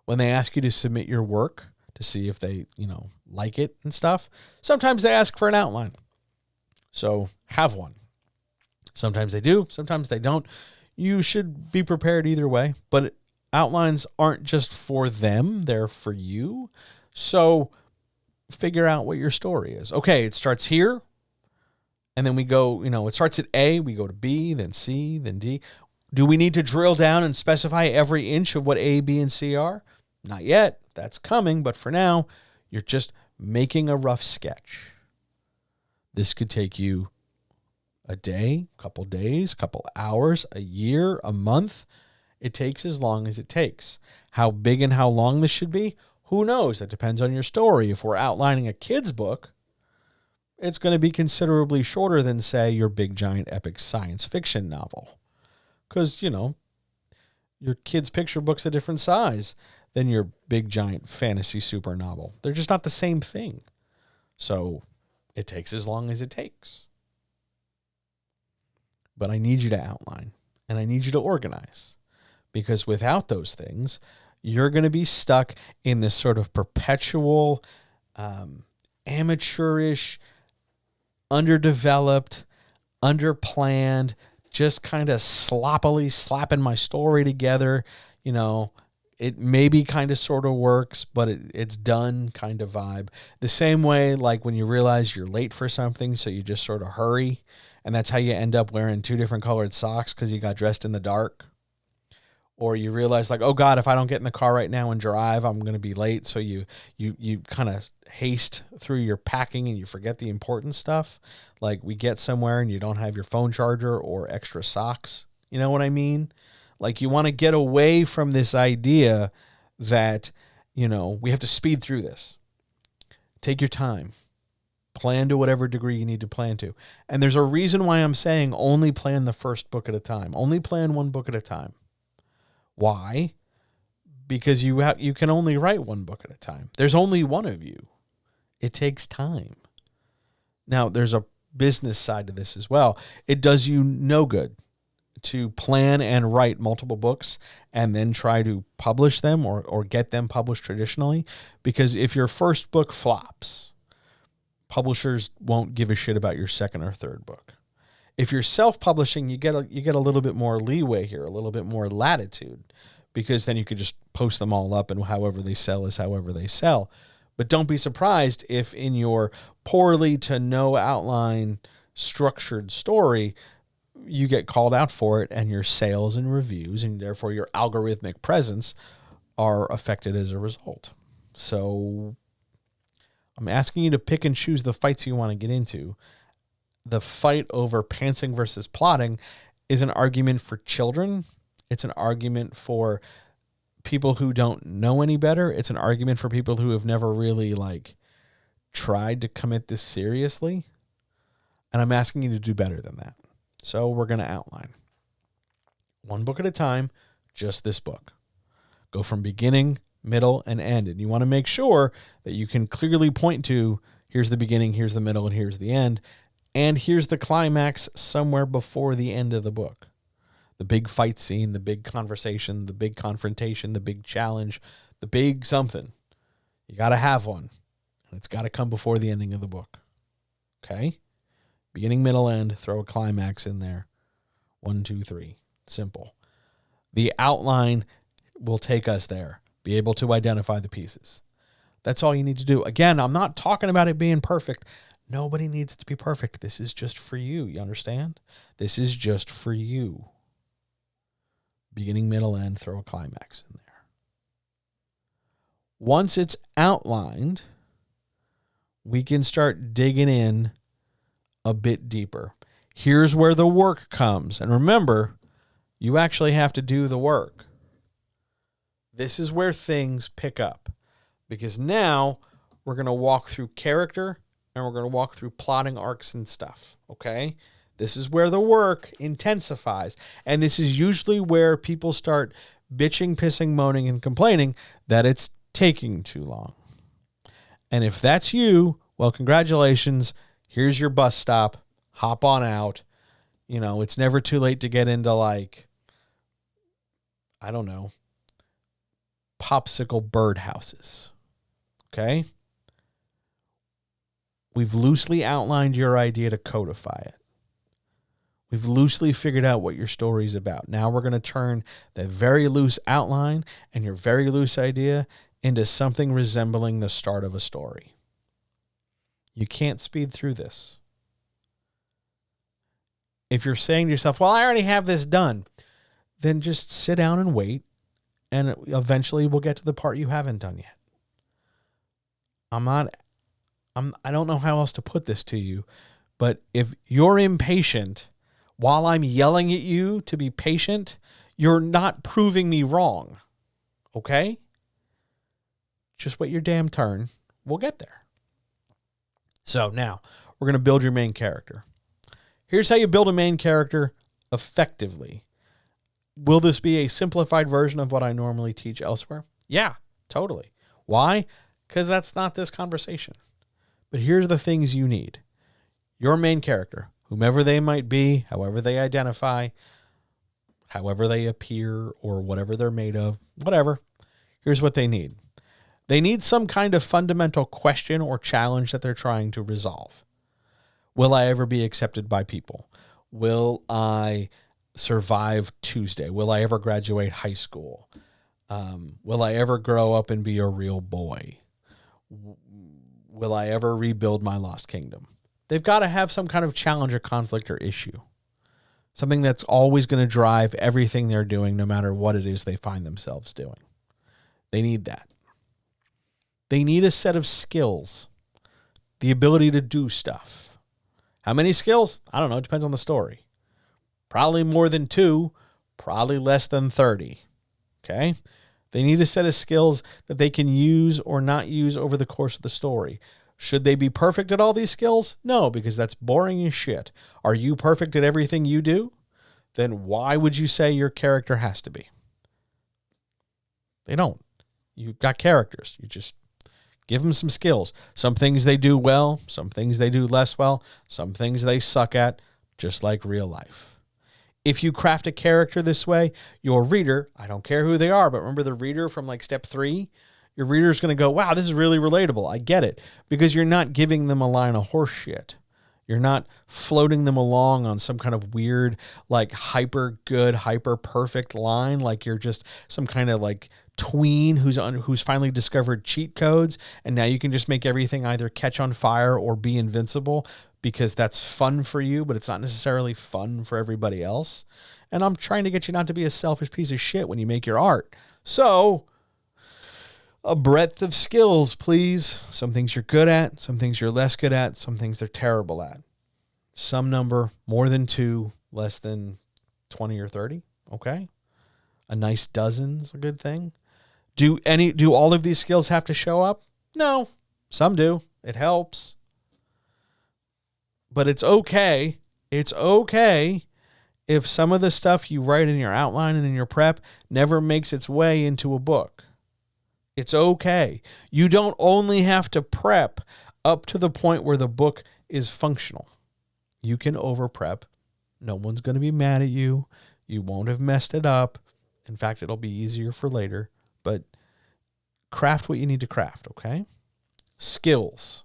when they ask you to submit your work to see if they, like it and stuff, sometimes they ask for an outline. So have one. Sometimes they do, sometimes they don't. You should be prepared either way, but outlines aren't just for them, they're for you. So figure out what your story is. Okay, it starts here, and then we go, it starts at A, we go to B, then C, then D. Do we need to drill down and specify every inch of what A, B, and C are? Not yet. That's coming. But for now, you're just making a rough sketch. This could take you a day, couple days, couple hours, a year, a month. It takes as long as it takes. How big and how long this should be? Who knows? That depends on your story. If we're outlining a kid's book, it's going to be considerably shorter than, say, your big, giant, epic science fiction novel. Because, your kid's picture book's a different size than your big, giant fantasy super novel. They're just not the same thing. So it takes as long as it takes. But I need you to outline, and I need you to organize. Because without those things, you're going to be stuck in this sort of perpetual amateurish, underdeveloped, underplanned, just kind of sloppily slapping my story together. You know, it maybe kind of sort of works, but it's done kind of vibe. The same way, like when you realize you're late for something, so you just sort of hurry, and that's how you end up wearing 2 different colored socks because you got dressed in the dark. Or you realize, like, oh God, if I don't get in the car right now and drive, I'm going to be late. So you kind of haste through your packing and you forget the important stuff. Like we get somewhere and you don't have your phone charger or extra socks. You know what I mean? Like you want to get away from this idea that, you know, we have to speed through this. Take your time. Plan to whatever degree you need to plan to. And there's a reason why I'm saying only plan the first book at a time. Only plan 1 book at a time. Why? Because you can only write 1 book at a time. There's only one of you. It takes time. Now, there's a business side to this as well. It does you no good to plan and write multiple books and then try to publish them or get them published traditionally. Because if your first book flops, publishers won't give a shit about your second or third book. If you're self-publishing, you get a little bit more leeway here, a little bit more latitude, because then you could just post them all up and however they sell is however they sell. But don't be surprised if in your poorly to no outline structured story, you get called out for it and your sales and reviews and therefore your algorithmic presence are affected as a result. So I'm asking you to pick and choose the fights you want to get into. The fight over pantsing versus plotting is an argument for children. It's an argument for people who don't know any better. It's an argument for people who have never really tried to commit this seriously. And I'm asking you to do better than that. So we're going to outline 1 book at a time, just this book. Go from beginning, middle, and end. And you want to make sure that you can clearly point to here's the beginning, here's the middle, and here's the end. And here's the climax somewhere before the end of the book. The big fight scene, the big conversation, the big confrontation, the big challenge, the big something. You got to have one. And it's got to come before the ending of the book. Okay? Beginning, middle, end. Throw a climax in there. 1, 2, 3. Simple. The outline will take us there. Be able to identify the pieces. That's all you need to do. Again, I'm not talking about it being perfect. Nobody needs it to be perfect. This is just for you. You understand? This is just for you. Beginning, middle, end, throw a climax in there. Once it's outlined, we can start digging in a bit deeper. Here's where the work comes. And remember, you actually have to do the work. This is where things pick up. Because now we're going to walk through character and we're going to walk through plotting arcs and stuff, okay? This is where the work intensifies. And this is usually where people start bitching, pissing, moaning, and complaining that it's taking too long. And if that's you, well, congratulations. Here's your bus stop. Hop on out. You know, it's never too late to get into popsicle birdhouses. Okay? We've loosely outlined your idea to codify it. We've loosely figured out what your story is about. Now we're going to turn that very loose outline and your very loose idea into something resembling the start of a story. You can't speed through this. If you're saying to yourself, well, I already have this done, then just sit down and wait, and eventually we'll get to the part you haven't done yet. I don't know how else to put this to you, but if you're impatient while I'm yelling at you to be patient, you're not proving me wrong. Okay? Just wait your damn turn. We'll get there. So now we're going to build your main character. Here's how you build a main character effectively. Will this be a simplified version of what I normally teach elsewhere? Yeah, totally. Why? Because that's not this conversation. But here's the things you need. Your main character, whomever they might be, however they identify, however they appear, or whatever they're made of, whatever. Here's what they need. They need some kind of fundamental question or challenge that they're trying to resolve. Will I ever be accepted by people? Will I survive Tuesday? Will I ever graduate high school? Will I ever grow up and be a real boy? Will I ever rebuild my lost kingdom? They've got to have some kind of challenge or conflict or issue. Something that's always going to drive everything they're doing, no matter what it is they find themselves doing. They need that. They need a set of skills, the ability to do stuff. How many skills? I don't know. It depends on the story. Probably more than 2, probably less than 30. Okay? They need a set of skills that they can use or not use over the course of the story. Should they be perfect at all these skills? No, because that's boring as shit. Are you perfect at everything you do? Then why would you say your character has to be? They don't. You've got characters. You just give them some skills. Some things they do well, some things they do less well, some things they suck at, just like real life. If you craft a character this way, your reader, I don't care who they are, but remember the reader from like step 3? Your reader is going to go, wow, this is really relatable. I get it. Because you're not giving them a line of horse shit. You're not floating them along on some kind of weird, like hyper good, hyper perfect line. Like you're just some kind of like tween who's finally discovered cheat codes. And now you can just make everything either catch on fire or be invincible because that's fun for you, but it's not necessarily fun for everybody else. And I'm trying to get you not to be a selfish piece of shit when you make your art. So a breadth of skills, please. Some things you're good at, some things you're less good at, some things they're terrible at. Some number, more than 2, less than 20 or 30. Okay. A nice dozen's a good thing. Do all of these skills have to show up? No, some do. It helps. But it's okay. It's okay if some of the stuff you write in your outline and in your prep never makes its way into a book. It's okay. You don't only have to prep up to the point where the book is functional. You can over prep. No one's going to be mad at you. You won't have messed it up. In fact, it'll be easier for later. But craft what you need to craft, okay? Skills.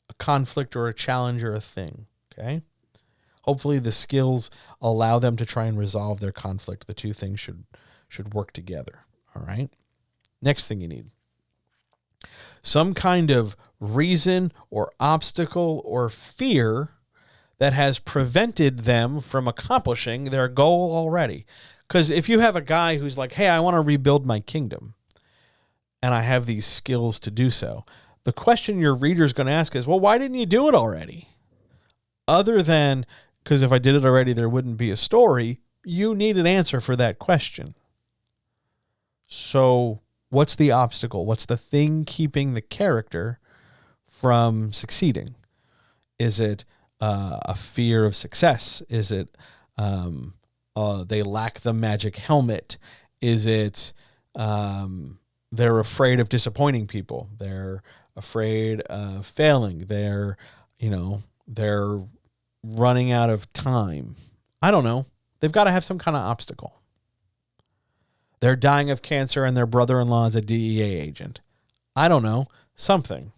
A conflict or a challenge or a thing, okay? Hopefully the skills allow them to try and resolve their conflict. The two things should work together, all right? Next thing you need. Some kind of reason or obstacle or fear that has prevented them from accomplishing their goal already. Because if you have a guy who's like, hey, I want to rebuild my kingdom, and I have these skills to do so, the question your reader's going to ask is, well, why didn't you do it already? Other than, because if I did it already, there wouldn't be a story, you need an answer for that question. So what's the obstacle? What's the thing keeping the character from succeeding? Is it a fear of success? Is it they lack the magic helmet? Is it they're afraid of disappointing people? They're afraid of failing. They're running out of time. I don't know. They've got to have some kind of obstacle. They're dying of cancer and their brother-in-law is a DEA agent. I don't know. Something.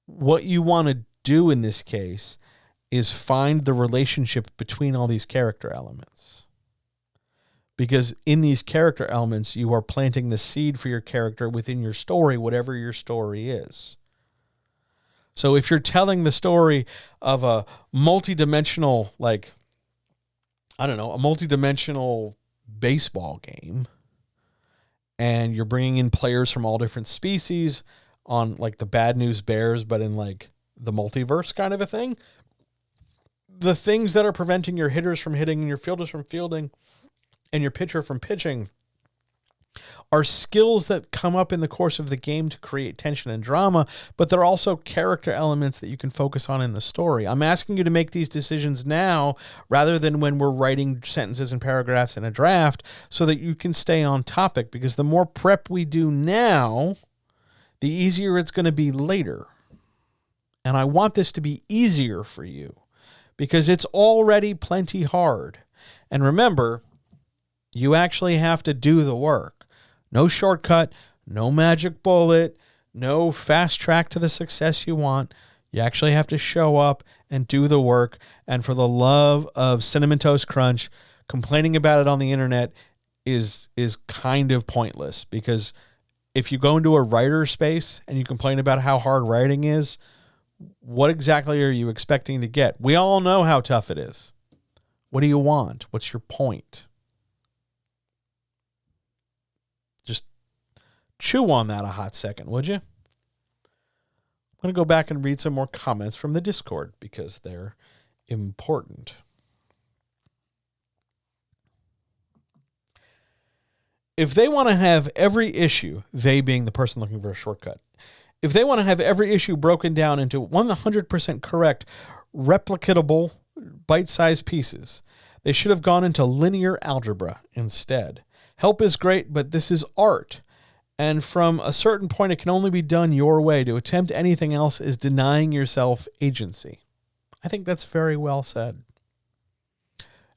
What you want to do in this case is find the relationship between all these character elements. Because in these character elements, you are planting the seed for your character within your story, whatever your story is. So if you're telling the story of a multidimensional, a multidimensional baseball game, and you're bringing in players from all different species on like the Bad News Bears, but in like the multiverse kind of a thing, the things that are preventing your hitters from hitting and your fielders from fielding and your pitcher from pitching are skills that come up in the course of the game to create tension and drama, but they're also character elements that you can focus on in the story. I'm asking you to make these decisions now rather than when we're writing sentences and paragraphs in a draft so that you can stay on topic, because the more prep we do now, the easier it's going to be later. And I want this to be easier for you because it's already plenty hard. And remember, You actually have to do the work. No shortcut, no magic bullet, no fast track to the success you want. You actually have to show up and do the work. And for the love of Cinnamon Toast Crunch, complaining about it on the internet is kind of pointless, because if you go into a writer space and you complain about how hard writing is, what exactly are you expecting to get? We all know how tough it is. What do you want? What's your point? Just chew on that a hot second, would you? I'm going to go back and read some more comments from the Discord because they're important. If they want to have every issue, they being the person looking for a shortcut, if they want to have every issue broken down into 100% correct, replicatable, bite-sized pieces, they should have gone into linear algebra instead. Help is great, but this is art. And from a certain point, it can only be done your way. To attempt anything else is denying yourself agency. I think that's very well said.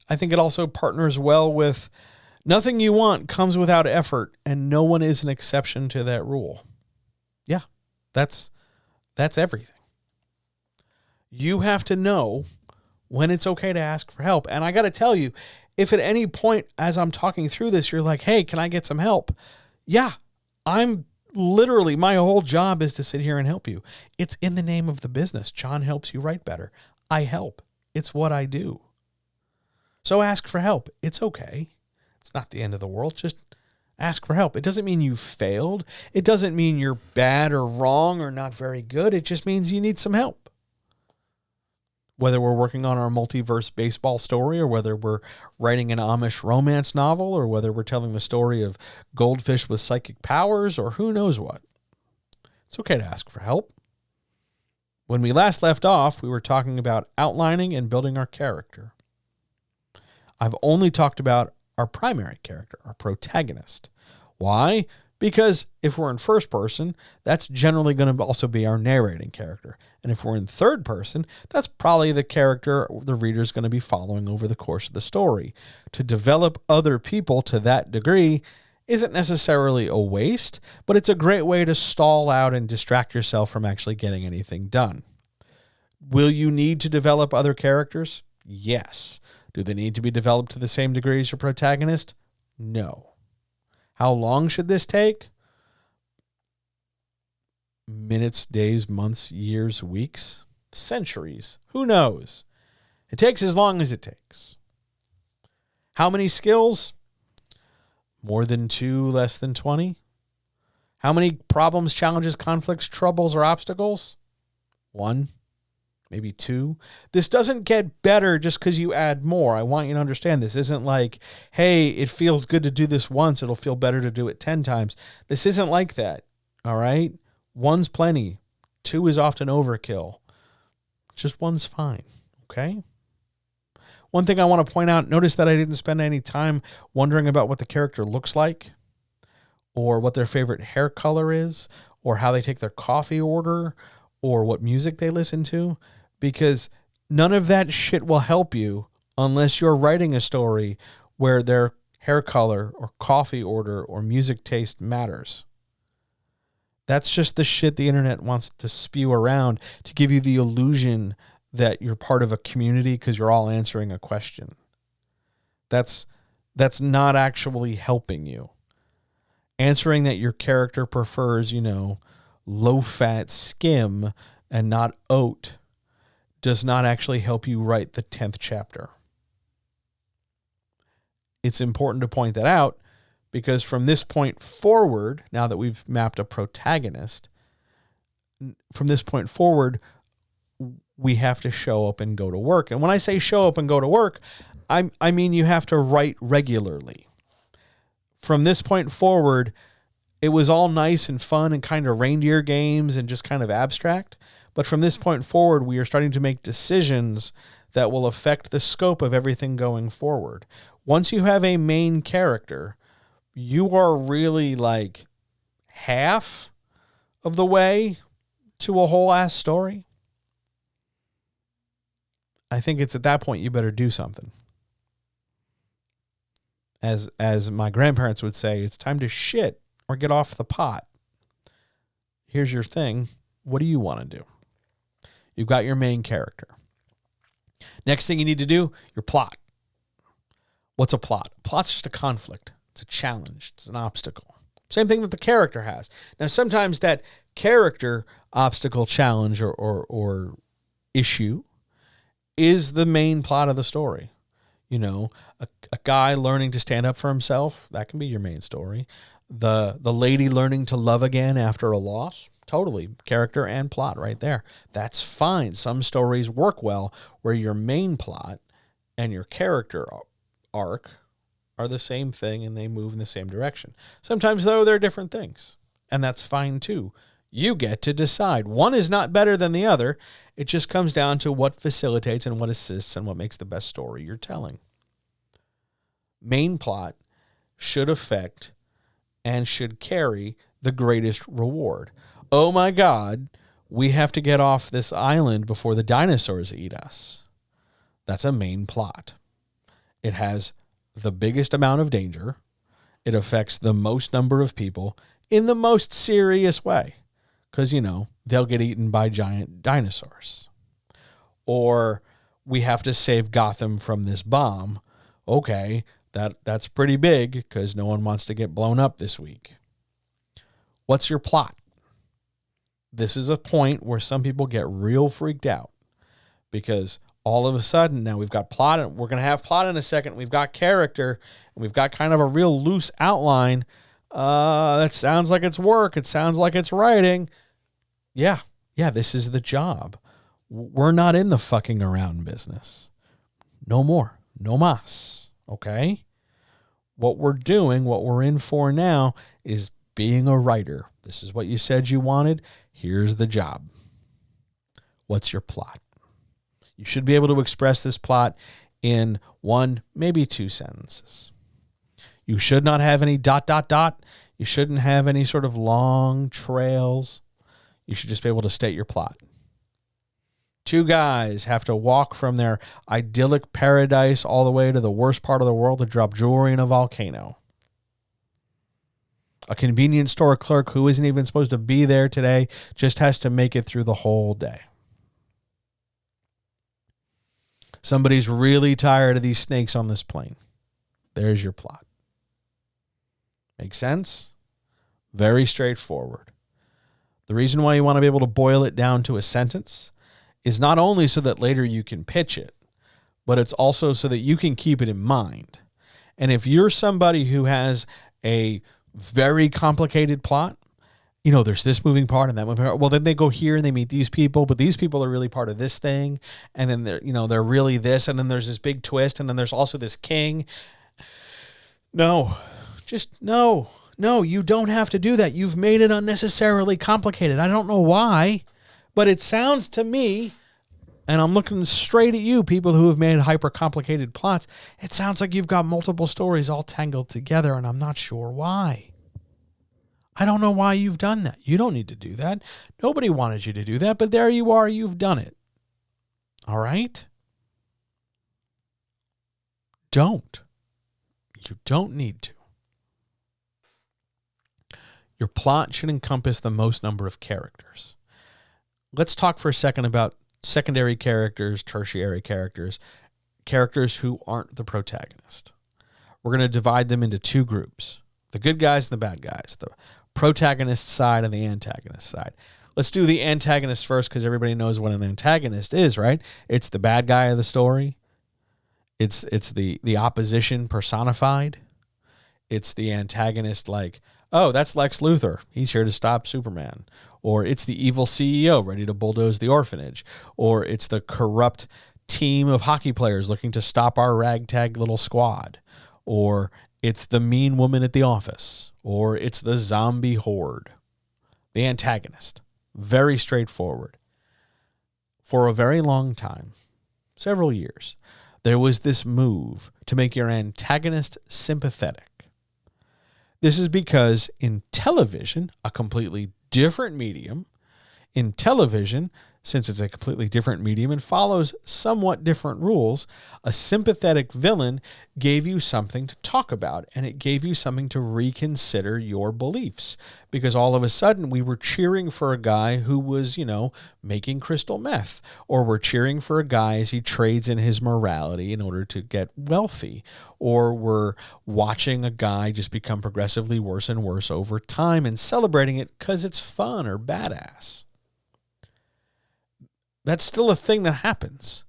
I think it also partners well with nothing you want comes without effort, and no one is an exception to that rule. Yeah, that's everything. You have to know when it's okay to ask for help. And I got to tell you, if at any point as I'm talking through this, you're like, hey, can I get some help? Yeah, I'm literally, my whole job is to sit here and help you. It's in the name of the business. John helps you write better. I help. It's what I do. So ask for help. It's okay. It's not the end of the world. Just ask for help. It doesn't mean you failed. It doesn't mean you're bad or wrong or not very good. It just means you need some help. Whether we're working on our multiverse baseball story, or whether we're writing an Amish romance novel, or whether we're telling the story of goldfish with psychic powers, or who knows what. It's okay to ask for help. When we last left off, we were talking about outlining and building our character. I've only talked about our primary character, our protagonist. Why? Because if we're in first person, that's generally going to also be our narrating character. And if we're in third person, that's probably the character the reader's going to be following over the course of the story. To develop other people to that degree isn't necessarily a waste, but it's a great way to stall out and distract yourself from actually getting anything done. Will you need to develop other characters? Yes. Do they need to be developed to the same degree as your protagonist? No. How long should this take? Minutes, days, months, years, weeks, centuries. Who knows? It takes as long as it takes. How many skills? More than 2, less than 20. How many problems, challenges, conflicts, troubles, or obstacles? 1, maybe 2. This doesn't get better just because you add more. I want you to understand this isn't like, hey, it feels good to do this once. It'll feel better to do it 10 times. This isn't like that. All right? 1's plenty. 2 is often overkill. Just 1's fine. Okay? One thing I want to point out, notice that I didn't spend any time wondering about what the character looks like, or what their favorite hair color is, or how they take their coffee order, or what music they listen to, because none of that shit will help you unless you're writing a story where their hair color or coffee order or music taste matters. That's just the shit the internet wants to spew around to give you the illusion that you're part of a community because you're all answering a question. That's not actually helping you. Answering that your character prefers, low-fat skim and not oat does not actually help you write the 10th chapter. It's important to point that out because from this point forward, now that we've mapped a protagonist, from this point forward, we have to show up and go to work. And when I say show up and go to work, I mean you have to write regularly. From this point forward, it was all nice and fun and kind of reindeer games and just kind of abstract. But from this point forward, we are starting to make decisions that will affect the scope of everything going forward. Once you have a main character, you are really like half of the way to a whole ass story. I think it's at that point you better do something. As my grandparents would say, it's time to shit or get off the pot. Here's your thing. What do you want to do? You've got your main character. Next thing you need to do, your plot. What's a plot? A plot's just a conflict. It's a challenge. It's an obstacle. Same thing that the character has. Now, sometimes that character obstacle, challenge, or issue is the main plot of the story. You know, a guy learning to stand up for himself, that can be your main story. The lady learning to love again after a loss, totally character and plot right there. That's fine. Some stories work well where your main plot and your character arc are the same thing and they move in the same direction. Sometimes, though, they're different things, and that's fine too. You get to decide. One is not better than the other. It just comes down to what facilitates and what assists and what makes the best story you're telling. Main plot should affect and should carry the greatest reward. Oh my God, we have to get off this island before the dinosaurs eat us. That's a main plot. It has the biggest amount of danger. It affects the most number of people in the most serious way. Because, you know, they'll get eaten by giant dinosaurs. Or we have to save Gotham from this bomb. Okay, that's pretty big because no one wants to get blown up this week. What's your plot? This is a point where some people get real freaked out because all of a sudden now we've got plot, and we're going to have plot in a second. We've got character, and we've got kind of a real loose outline. That sounds like it's work. It sounds like it's writing. Yeah, this is the job. We're not in the fucking around business. No more. No mas. Okay? What we're doing, what we're in for now, is being a writer. This is what you said you wanted. Here's the job. What's your plot? You should be able to express this plot in 1, maybe 2 sentences. You should not have any ... You shouldn't have any sort of long trails. You should just be able to state your plot. 2 guys have to walk from their idyllic paradise all the way to the worst part of the world to drop jewelry in a volcano. A convenience store clerk who isn't even supposed to be there today just has to make it through the whole day. Somebody's really tired of these snakes on this plane. There's your plot. Make sense? Very straightforward. The reason why you want to be able to boil it down to a sentence is not only so that later you can pitch it, but it's also so that you can keep it in mind. And if you're somebody who has a very complicated plot, you know, there's this moving part and that moving part. Well, then they go here and they meet these people, but these people are really part of this thing. And then they're really this. And then there's this big twist. And then there's also this king. No, you don't have to do that. You've made it unnecessarily complicated. I don't know why, but it sounds to me, and I'm looking straight at you, people who have made hyper complicated plots. It sounds like you've got multiple stories all tangled together, and I'm not sure why. I don't know why you've done that. You don't need to do that. Nobody wanted you to do that, but there you are. You've done it. All right? Don't. You don't need to. Your plot should encompass the most number of characters. Let's talk for a second about secondary characters, tertiary characters, characters who aren't the protagonist. We're going to divide them into 2 groups, the good guys and the bad guys, the protagonist side and the antagonist side. Let's do the antagonist first because everybody knows what an antagonist is, right? It's the bad guy of the story. It's the opposition personified. It's the antagonist like, oh, that's Lex Luthor. He's here to stop Superman. Or it's the evil CEO ready to bulldoze the orphanage. Or it's the corrupt team of hockey players looking to stop our ragtag little squad. Or it's the mean woman at the office. Or it's the zombie horde. The antagonist. Very straightforward. For a very long time, several years, there was this move to make your antagonist sympathetic. This is because in television, a completely different medium, in television, since it's a completely different medium and follows somewhat different rules, a sympathetic villain gave you something to talk about, and it gave you something to reconsider your beliefs. Because all of a sudden we were cheering for a guy who was, making crystal meth, or we're cheering for a guy as he trades in his morality in order to get wealthy, or we're watching a guy just become progressively worse and worse over time and celebrating it because it's fun or badass. That's still a thing that happens.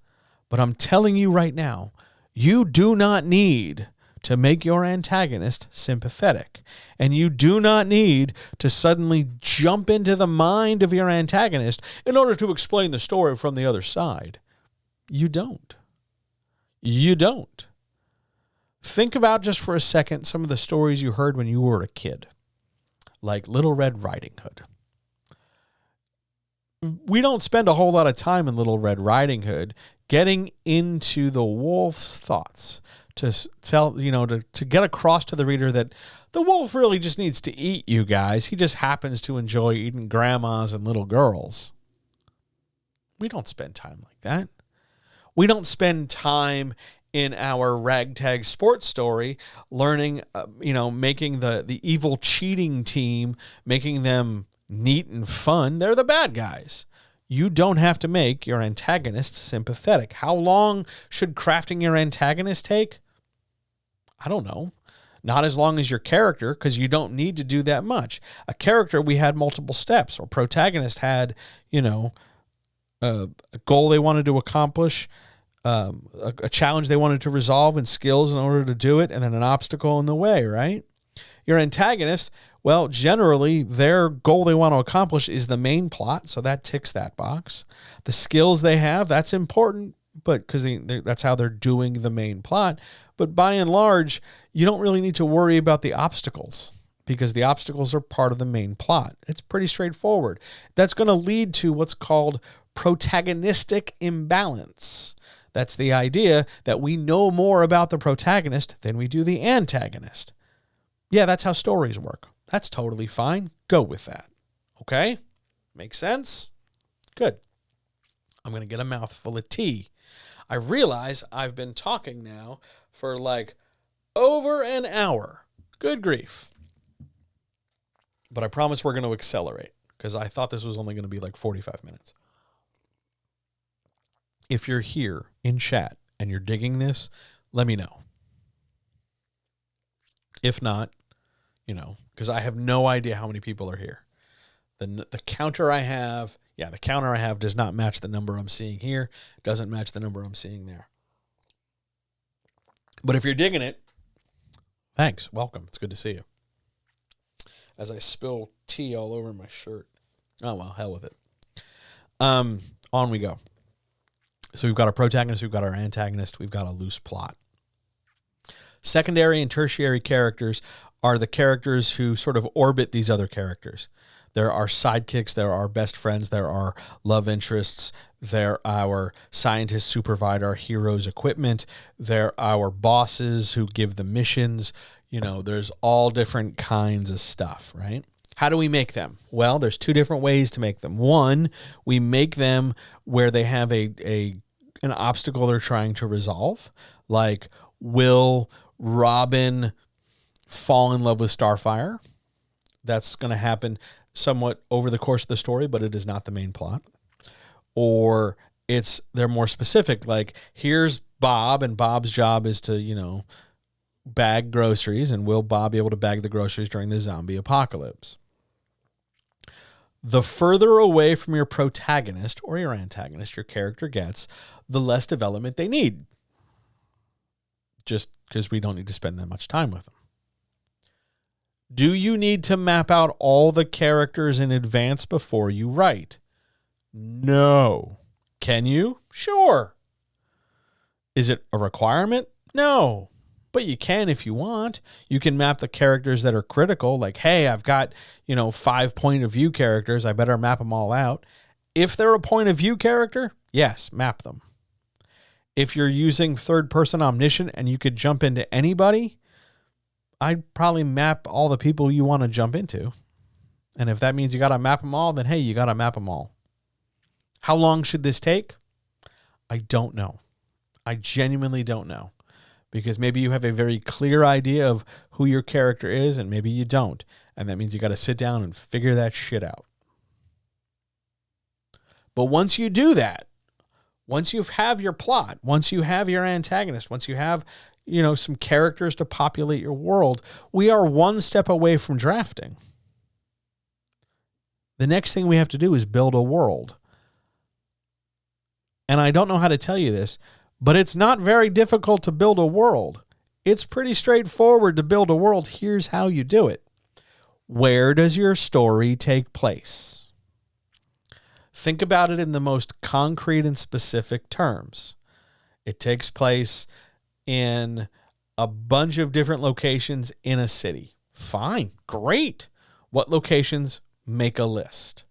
But I'm telling you right now, you do not need to make your antagonist sympathetic. And you do not need to suddenly jump into the mind of your antagonist in order to explain the story from the other side. You don't. You don't. Think about just for a second some of the stories you heard when you were a kid, like Little Red Riding Hood. We don't spend a whole lot of time in Little Red Riding Hood getting into the wolf's thoughts to tell, to get across to the reader that the wolf really just needs to eat you guys. He just happens to enjoy eating grandmas and little girls. We don't spend time like that. We don't spend time in our ragtag sports story learning, making the evil cheating team, making them neat and fun. They're the bad guys. You don't have to make your antagonist sympathetic. How long should crafting your antagonist take? I don't know. Not as long as your character, because you don't need to do that much. A character, we had multiple steps, or protagonist had, a goal they wanted to accomplish, a challenge they wanted to resolve, and skills in order to do it, and then an obstacle in the way, right? Your antagonist, well, generally, their goal they want to accomplish is the main plot, so that ticks that box. The skills they have, that's important, but because that's how they're doing the main plot. But by and large, you don't really need to worry about the obstacles, because the obstacles are part of the main plot. It's pretty straightforward. That's going to lead to what's called protagonistic imbalance. That's the idea that we know more about the protagonist than we do the antagonist. Yeah, that's how stories work. That's totally fine. Go with that. Okay? Makes sense? Good. I'm going to get a mouthful of tea. I realize I've been talking now for like over an hour. Good grief. But I promise we're going to accelerate, because I thought this was only going to be like 45 minutes. If you're here in chat and you're digging this, let me know. If not, because I have no idea how many people are here. The counter I have, does not match the number I'm seeing here. Doesn't match the number I'm seeing there. But if you're digging it, thanks. Welcome. It's good to see you. As I spill tea all over my shirt. Oh, well, hell with it. On we go. So we've got our protagonist, we've got our antagonist, we've got a loose plot. Secondary and tertiary characters are the characters who sort of orbit these other characters. There are sidekicks, there are best friends, there are love interests, there are our scientists who provide our heroes equipment, there are our bosses who give the missions. There's all different kinds of stuff, right? How do we make them? Well, there's two different ways to make them. One, we make them where they have an obstacle they're trying to resolve. Like, will Robin fall in love with Starfire? That's going to happen somewhat over the course of the story, but it is not the main plot. Or they're more specific, like, here's Bob, and Bob's job is to, bag groceries, and will Bob be able to bag the groceries during the zombie apocalypse? The further away from your protagonist or your antagonist your character gets, the less development they need. Just because we don't need to spend that much time with them. Do you need to map out all the characters in advance before you write? No. Can you? Sure. Is it a requirement? No. But you can if you want. You can map the characters that are critical, like, hey, I've got, 5 point of view characters. I better map them all out. If they're a point of view character, yes, map them. If you're using third person omniscient and you could jump into anybody, I'd probably map all the people you want to jump into. And if that means you got to map them all, then hey, you got to map them all. How long should this take? I don't know. I genuinely don't know. Because maybe you have a very clear idea of who your character is, and maybe you don't. And that means you got to sit down and figure that shit out. But once you do that, once you have your plot, once you have your antagonist, once you have, some characters to populate your world, we are one step away from drafting. The next thing we have to do is build a world. And I don't know how to tell you this, but it's not very difficult to build a world. It's pretty straightforward to build a world. Here's how you do it. Where does your story take place? Think about it in the most concrete and specific terms. It takes place in a bunch of different locations in a city. Fine, great. What locations? Make a list.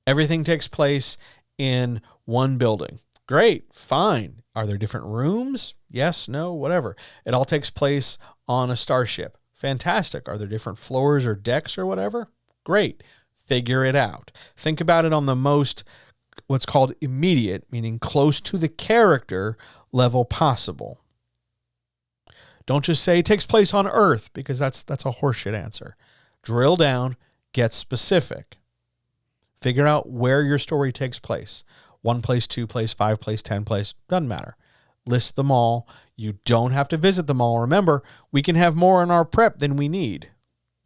Everything takes place in one building. Great, fine. Are there different rooms? Yes, no, whatever. It all takes place on a starship. Fantastic. Are there different floors or decks or whatever? Great. Figure it out. Think about it on the most, what's called immediate, meaning close to the character level possible. Don't just say it takes place on Earth, because that's a horseshit answer. Drill down, get specific. Figure out where your story takes place. 1 place, 2 place, 5 place, 10 place, doesn't matter. List them all. You don't have to visit them all. Remember, we can have more in our prep than we need.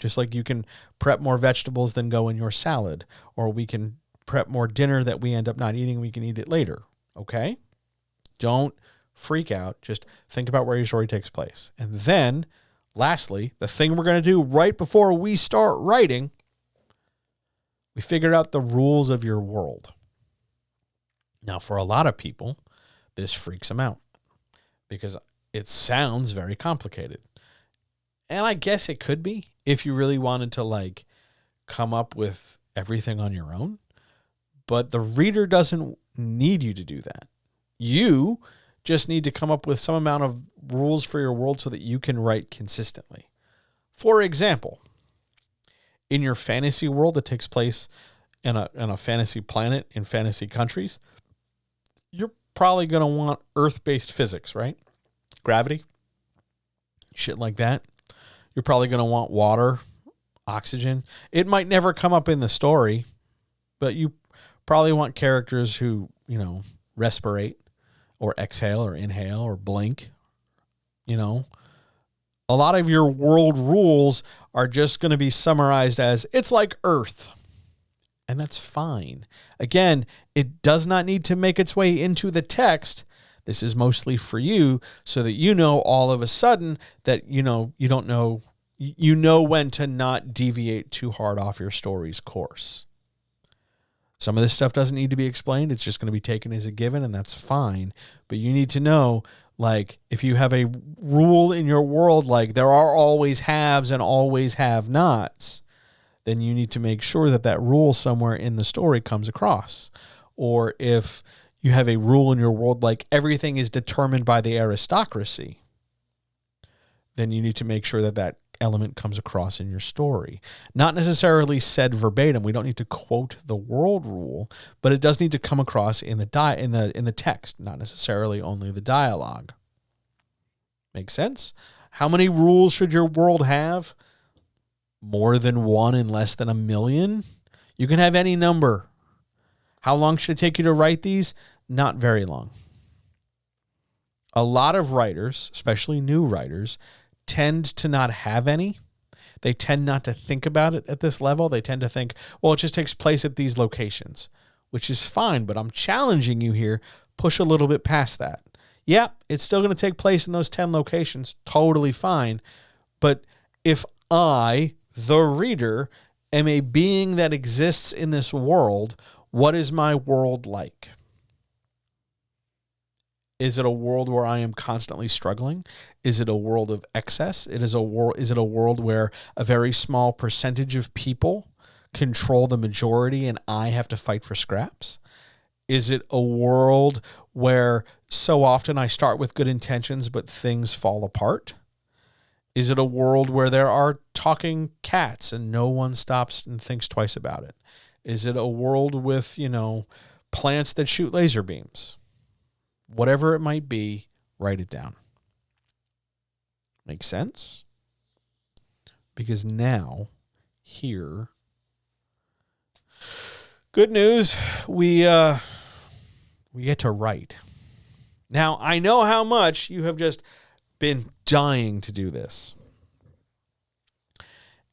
Just like you can prep more vegetables than go in your salad, or we can prep more dinner that we end up not eating. We can eat it later. Okay? Don't freak out. Just think about where your story takes place. And then, lastly, the thing we're going to do right before we start writing, we figure out the rules of your world. Now, for a lot of people, this freaks them out because it sounds very complicated. And I guess it could be if you really wanted to come up with everything on your own. But the reader doesn't need you to do that. You just need to come up with some amount of rules for your world so that you can write consistently. For example, in your fantasy world that takes place in a fantasy planet in fantasy countries, you're probably going to want Earth-based physics, right? Gravity, shit like that. You're probably going to want water, oxygen. It might never come up in the story, but you probably want characters who, respirate or exhale or inhale or blink. A lot of your world rules are just going to be summarized as it's like Earth. And that's fine. Again, it does not need to make its way into the text. This is mostly for you so that all of a sudden that you don't know, when to not deviate too hard off your story's course. Some of this stuff doesn't need to be explained. It's just going to be taken as a given, and that's fine. But you need to know, if you have a rule in your world, there are always haves and always have-nots, then you need to make sure that rule somewhere in the story comes across. Or if you have a rule in your world everything is determined by the aristocracy, then you need to make sure that element comes across in your story. Not necessarily said verbatim. We don't need to quote the world rule, but it does need to come across in the text, not necessarily only the dialogue. Make sense? How many rules should your world have? More than one in less than 1 million? You can have any number. How long should it take you to write these? Not very long. A lot of writers, especially new writers, tend to not have any. They tend not to think about it at this level. They tend to think, well, it just takes place at these locations, which is fine, but I'm challenging you here. Push a little bit past that. Yeah, it's still going to take place in those 10 locations. Totally fine. But if I, the reader, am a being that exists in this world, what is my world like? Is it a world where I am constantly struggling? Is it a world of excess? Is it a world where a very small percentage of people control the majority and I have to fight for scraps? Is it a world where so often I start with good intentions but things fall apart? Is it a world where there are talking cats and no one stops and thinks twice about it? Is it a world with, plants that shoot laser beams. Whatever it might be, write it down. Make sense? Because now, here, good news, we get to write. Now, I know how much you have just been dying to do this.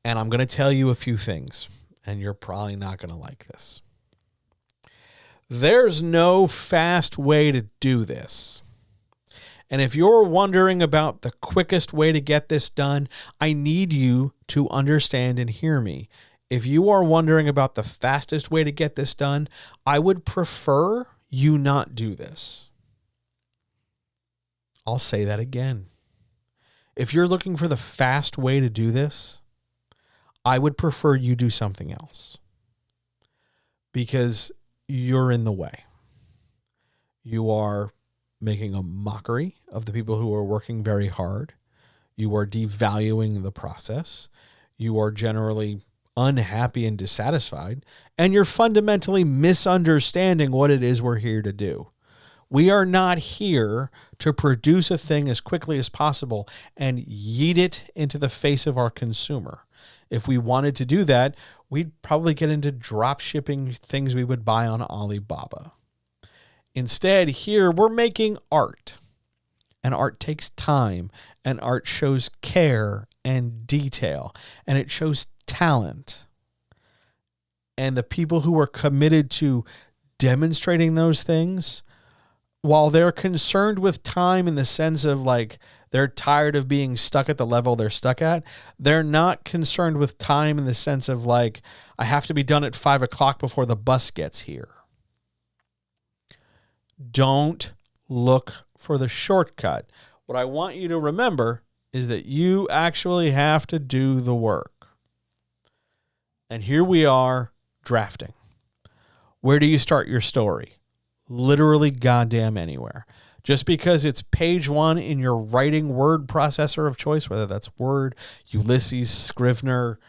And I'm going to tell you a few things, and you're probably not going to like this. There's no fast way to do this. And if you're wondering about the quickest way to get this done, I need you to understand and hear me. If you are wondering about the fastest way to get this done, I would prefer you not do this. I'll say that again. If you're looking for the fast way to do this, I would prefer you do something else. Because you're in the way. You are making a mockery of the people who are working very hard. You are devaluing the process. You are generally unhappy and dissatisfied. And you're fundamentally misunderstanding what it is we're here to do. We are not here to produce a thing as quickly as possible and yeet it into the face of our consumer. If we wanted to do that, we'd probably get into drop shipping things we would buy on Alibaba. Instead, here we're making art. And art takes time, and art shows care and detail, and it shows talent. And the people who are committed to demonstrating those things, while they're concerned with time in the sense of like they're tired of being stuck at the level they're stuck at, they're not concerned with time in the sense of like, I have to be done at 5 o'clock before the bus gets here. Don't look for the shortcut. What I want you to remember is that you actually have to do the work. And here we are drafting. Where do you start your story? Literally goddamn anywhere. Just because it's page 1 in your writing word processor of choice, whether that's Word, Ulysses, Scrivener,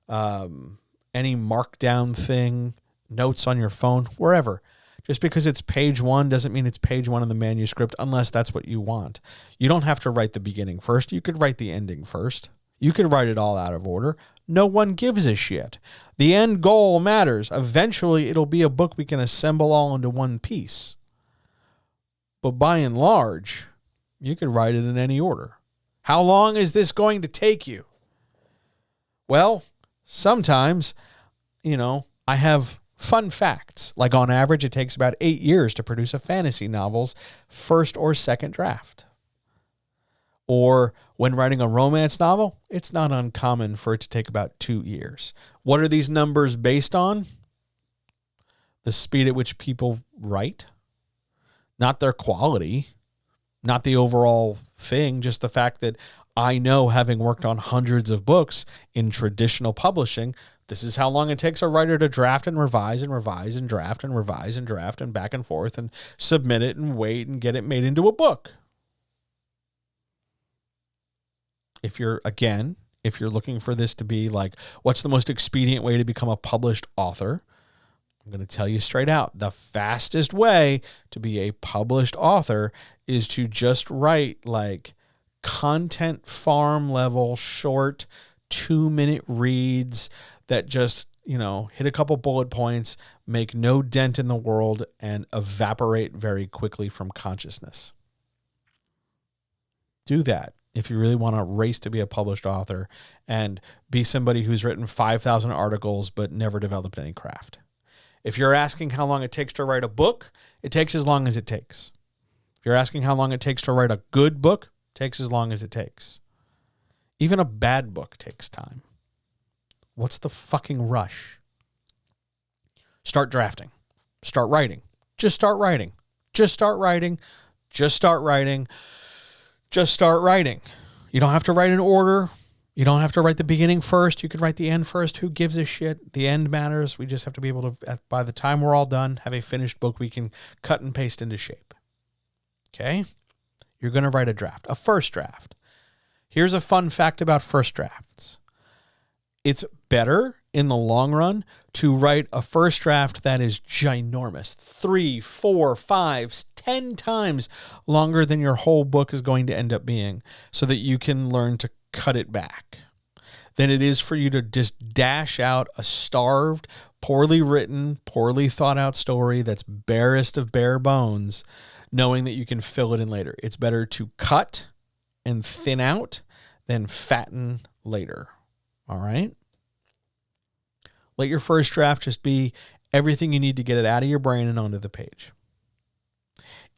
any markdown thing, notes on your phone, wherever. Just because it's page 1 doesn't mean it's page 1 in the manuscript unless that's what you want. You don't have to write the beginning first. You could write the ending first. You could write it all out of order. No one gives a shit. The end goal matters. Eventually, it'll be a book we can assemble all into one piece. But by and large, you can write it in any order. How long is this going to take you? Well, sometimes, I have fun facts. Like on average, it takes about 8 years to produce a fantasy novel's first or second draft. Or when writing a romance novel, it's not uncommon for it to take about 2 years. What are these numbers based on? The speed at which people write, not their quality, not the overall thing, just the fact that I know, having worked on hundreds of books in traditional publishing, this is how long it takes a writer to draft and revise and revise and draft and revise and draft and back and forth and submit it and wait and get it made into a book. If you're looking for this to be like, what's the most expedient way to become a published author? I'm going to tell you straight out, the fastest way to be a published author is to just write like content farm level, short 2-minute reads that just, hit a couple bullet points, make no dent in the world, and evaporate very quickly from consciousness. Do that if you really want to race to be a published author and be somebody who's written 5,000 articles but never developed any craft. If you're asking how long it takes to write a book, it takes as long as it takes. If you're asking how long it takes to write a good book, it takes as long as it takes. Even a bad book takes time. What's the fucking rush? Start drafting. Start writing. Just start writing. Just start writing. Just start writing. Just start writing. You don't have to write in order. You don't have to write the beginning first. You could write the end first. Who gives a shit? The end matters. We just have to be able to, by the time we're all done, have a finished book we can cut and paste into shape. Okay? You're going to write a draft, a first draft. Here's a fun fact about first drafts. It's better in the long run to write a first draft that is ginormous, 3, 4, 5, 10 times longer than your whole book is going to end up being, so that you can learn to cut it back, than it is for you to just dash out a starved, poorly written, poorly thought out story that's barest of bare bones, knowing that you can fill it in later. It's better to cut and thin out than fatten later. All right? Let your first draft just be everything you need to get it out of your brain and onto the page.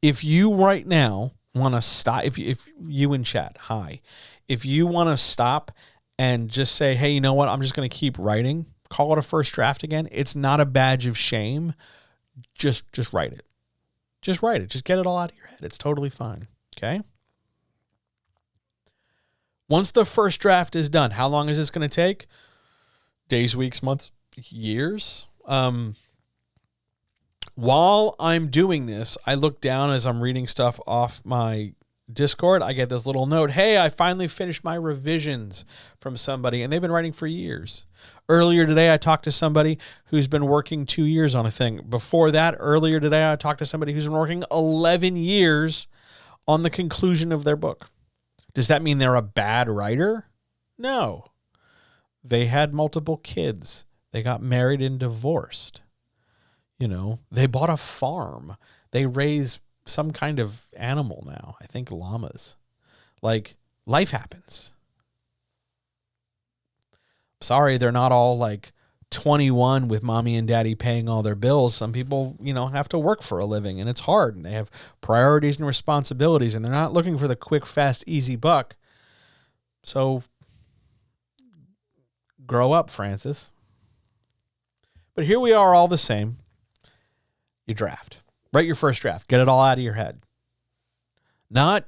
If you right now want to stop, if you in chat, hi, if you want to stop and just say, hey, you know what, I'm just going to keep writing, call it a first draft again. It's not a badge of shame. Just write it. Just write it. Just get it all out of your head. It's totally fine. Okay? Once the first draft is done, how long is this going to take? Days, weeks, months, years? While I'm doing this, I look down as I'm reading stuff off my Discord. I get this little note, hey, I finally finished my revisions, from somebody, and they've been writing for years. Earlier today, I talked to somebody who's been working 2 years on a thing. Before that, earlier today, I talked to somebody who's been working 11 years on the conclusion of their book. Does that mean they're a bad writer? No. They had multiple kids. They got married and divorced. You know, they bought a farm. They raise some kind of animal now. I think llamas. Like, life happens. Sorry, they're not all like 21 with mommy and daddy paying all their bills. Some people, you know, have to work for a living, and it's hard, and they have priorities and responsibilities, and they're not looking for the quick, fast, easy buck. So grow up, Francis. But here we are, all the same. You draft. Write your first draft. Get it all out of your head. Not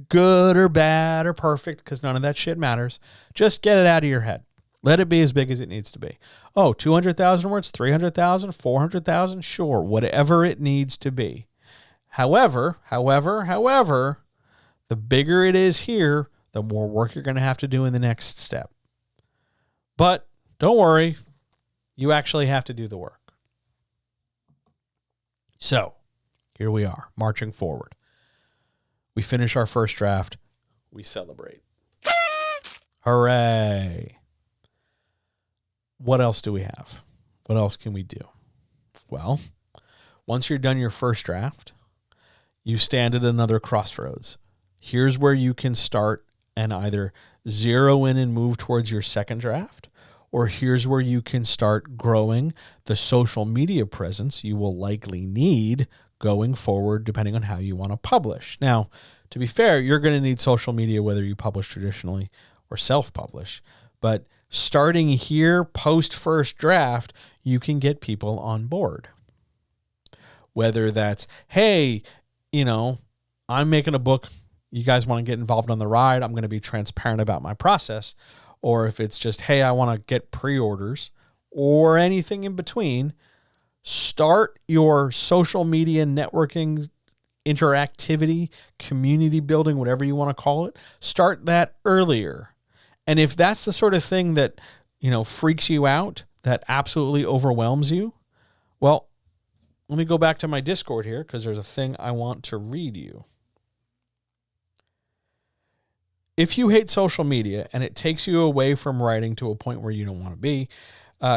good or bad or perfect, because none of that shit matters. Just get it out of your head. Let it be as big as it needs to be. Oh, 200,000 words, 300,000, 400,000, sure, whatever it needs to be. However, the bigger it is here, the more work you're going to have to do in the next step. But don't worry, you actually have to do the work. So, here we are, marching forward. We finish our first draft. We celebrate. Hooray. What else do we have? What else can we do? Well, once you're done your first draft, you stand at another crossroads. Here's where you can start and either zero in and move towards your second draft, or here's where you can start growing the social media presence you will likely need going forward, depending on how you want to publish. Now, to be fair, you're going to need social media whether you publish traditionally or self-publish. But starting here, post first draft, you can get people on board. Whether that's, hey, you know, I'm making a book. You guys want to get involved on the ride. I'm going to be transparent about my process. Or if it's just, hey, I want to get pre-orders, or anything in between, start your social media networking, interactivity, community building, whatever you want to call it. Start that earlier. And if that's the sort of thing that, you know, freaks you out, that absolutely overwhelms you, well, let me go back to my Discord here, because there's a thing I want to read you. If you hate social media and it takes you away from writing to a point where you don't want to be,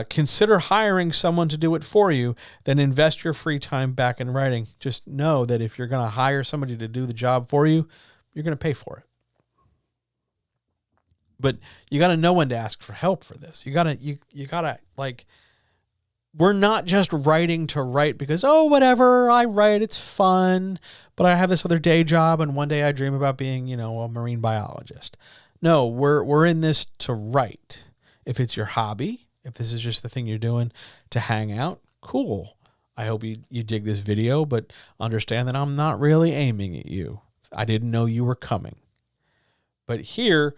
consider hiring someone to do it for you, then invest your free time back in writing. Just know that if you're going to hire somebody to do the job for you, you're going to pay for it. But you got to know when to ask for help for this. You got to like, we're not just writing to write because, oh, whatever, I write, it's fun, but I have this other day job and one day I dream about being, you know, a marine biologist. No, we're in this to write. If it's your hobby, if this is just the thing you're doing to hang out, cool. I hope you dig this video, but understand that I'm not really aiming at you. I didn't know you were coming. But here,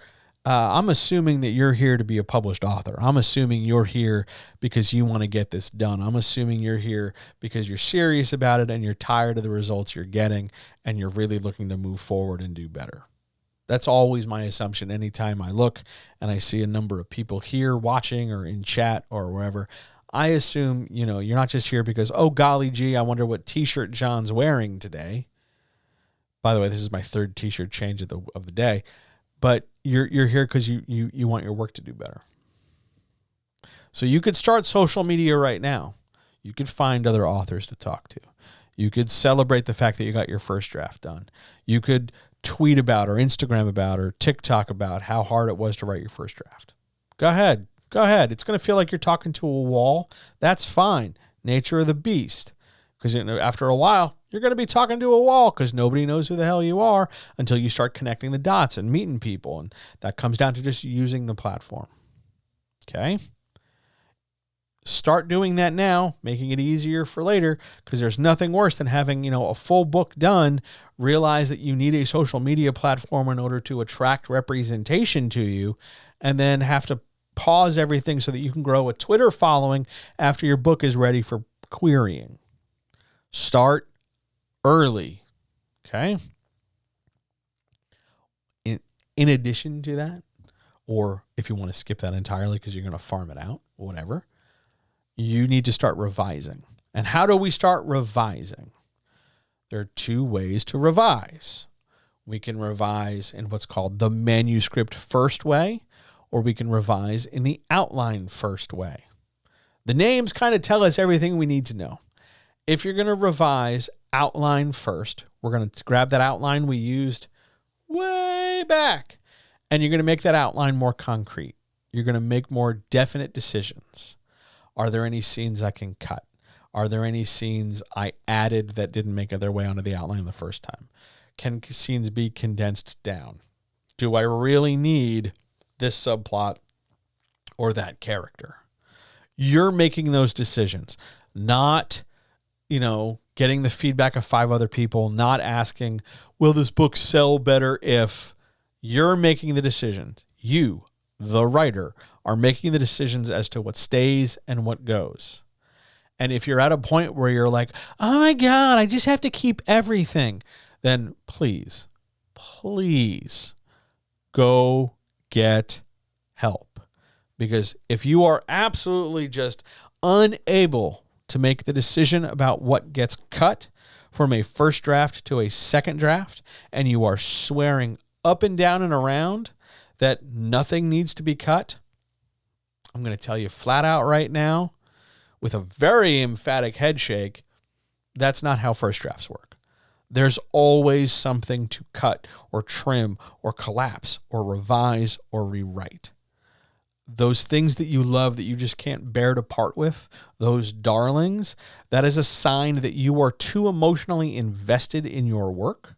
I'm assuming that you're here to be a published author. I'm assuming you're here because you want to get this done. I'm assuming you're here because you're serious about it and you're tired of the results you're getting and you're really looking to move forward and do better. That's always my assumption anytime I look and I see a number of people here watching or in chat or wherever. I assume, you're not just here because, oh, golly gee, I wonder what t-shirt John's wearing today. By the way, this is my third t-shirt change of the day. But you're here because you want your work to do better. So you could start social media right now. You could find other authors to talk to. You could celebrate the fact that you got your first draft done. You could tweet about or Instagram about or TikTok about how hard it was to write your first draft. Go ahead. It's going to feel like you're talking to a wall. That's fine. Nature of the beast. Because after a while, you're going to be talking to a wall because nobody knows who the hell you are until you start connecting the dots and meeting people. And that comes down to just using the platform. Okay? Start doing that now, making it easier for later, because there's nothing worse than having, a full book done, realize that you need a social media platform in order to attract representation to you, and then have to pause everything so that you can grow a Twitter following after your book is ready for querying. Start early, okay? In addition to that, or if you want to skip that entirely because you're going to farm it out, whatever, you need to start revising. And how do we start revising? There are two ways to revise. We can revise in what's called the manuscript first way, or we can revise in the outline first way. The names kind of tell us everything we need to know. If you're going to revise outline first, we're going to grab that outline we used way back, and you're going to make that outline more concrete. You're going to make more definite decisions. Are there any scenes I can cut? Are there any scenes I added that didn't make their way onto the outline the first time? Can scenes be condensed down? Do I really need this subplot or that character? You're making those decisions, not, getting the feedback of 5 other people, not asking, will this book sell better if? You're making the decisions. You, the writer, are making the decisions as to what stays and what goes. And if you're at a point where you're like, oh my God, I just have to keep everything, then please go get help. Because if you are absolutely just unable to make the decision about what gets cut from a first draft to a second draft, and you are swearing up and down and around that nothing needs to be cut, I'm going to tell you flat out right now, with a very emphatic head shake, that's not how first drafts work. There's always something to cut or trim or collapse or revise or rewrite. Those things that you love that you just can't bear to part with, those darlings, that is a sign that you are too emotionally invested in your work.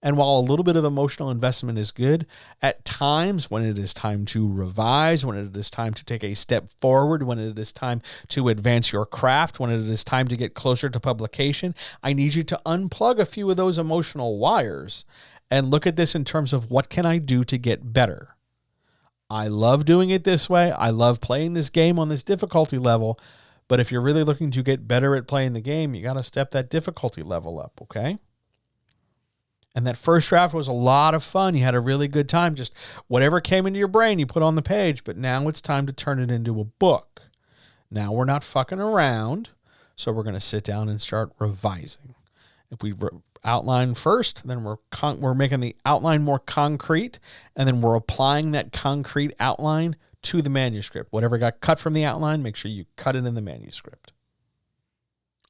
And while a little bit of emotional investment is good, at times when it is time to revise, when it is time to take a step forward, when it is time to advance your craft, when it is time to get closer to publication, I need you to unplug a few of those emotional wires and look at this in terms of what can I do to get better. I love doing it this way. I love playing this game on this difficulty level. But if you're really looking to get better at playing the game, you got to step that difficulty level up, okay? And that first draft was a lot of fun. You had a really good time. Just whatever came into your brain, you put on the page. But now it's time to turn it into a book. Now we're not fucking around. So we're going to sit down and start revising. If we outline first, then we're making the outline more concrete. And then we're applying that concrete outline to the manuscript. Whatever got cut from the outline, make sure you cut it in the manuscript.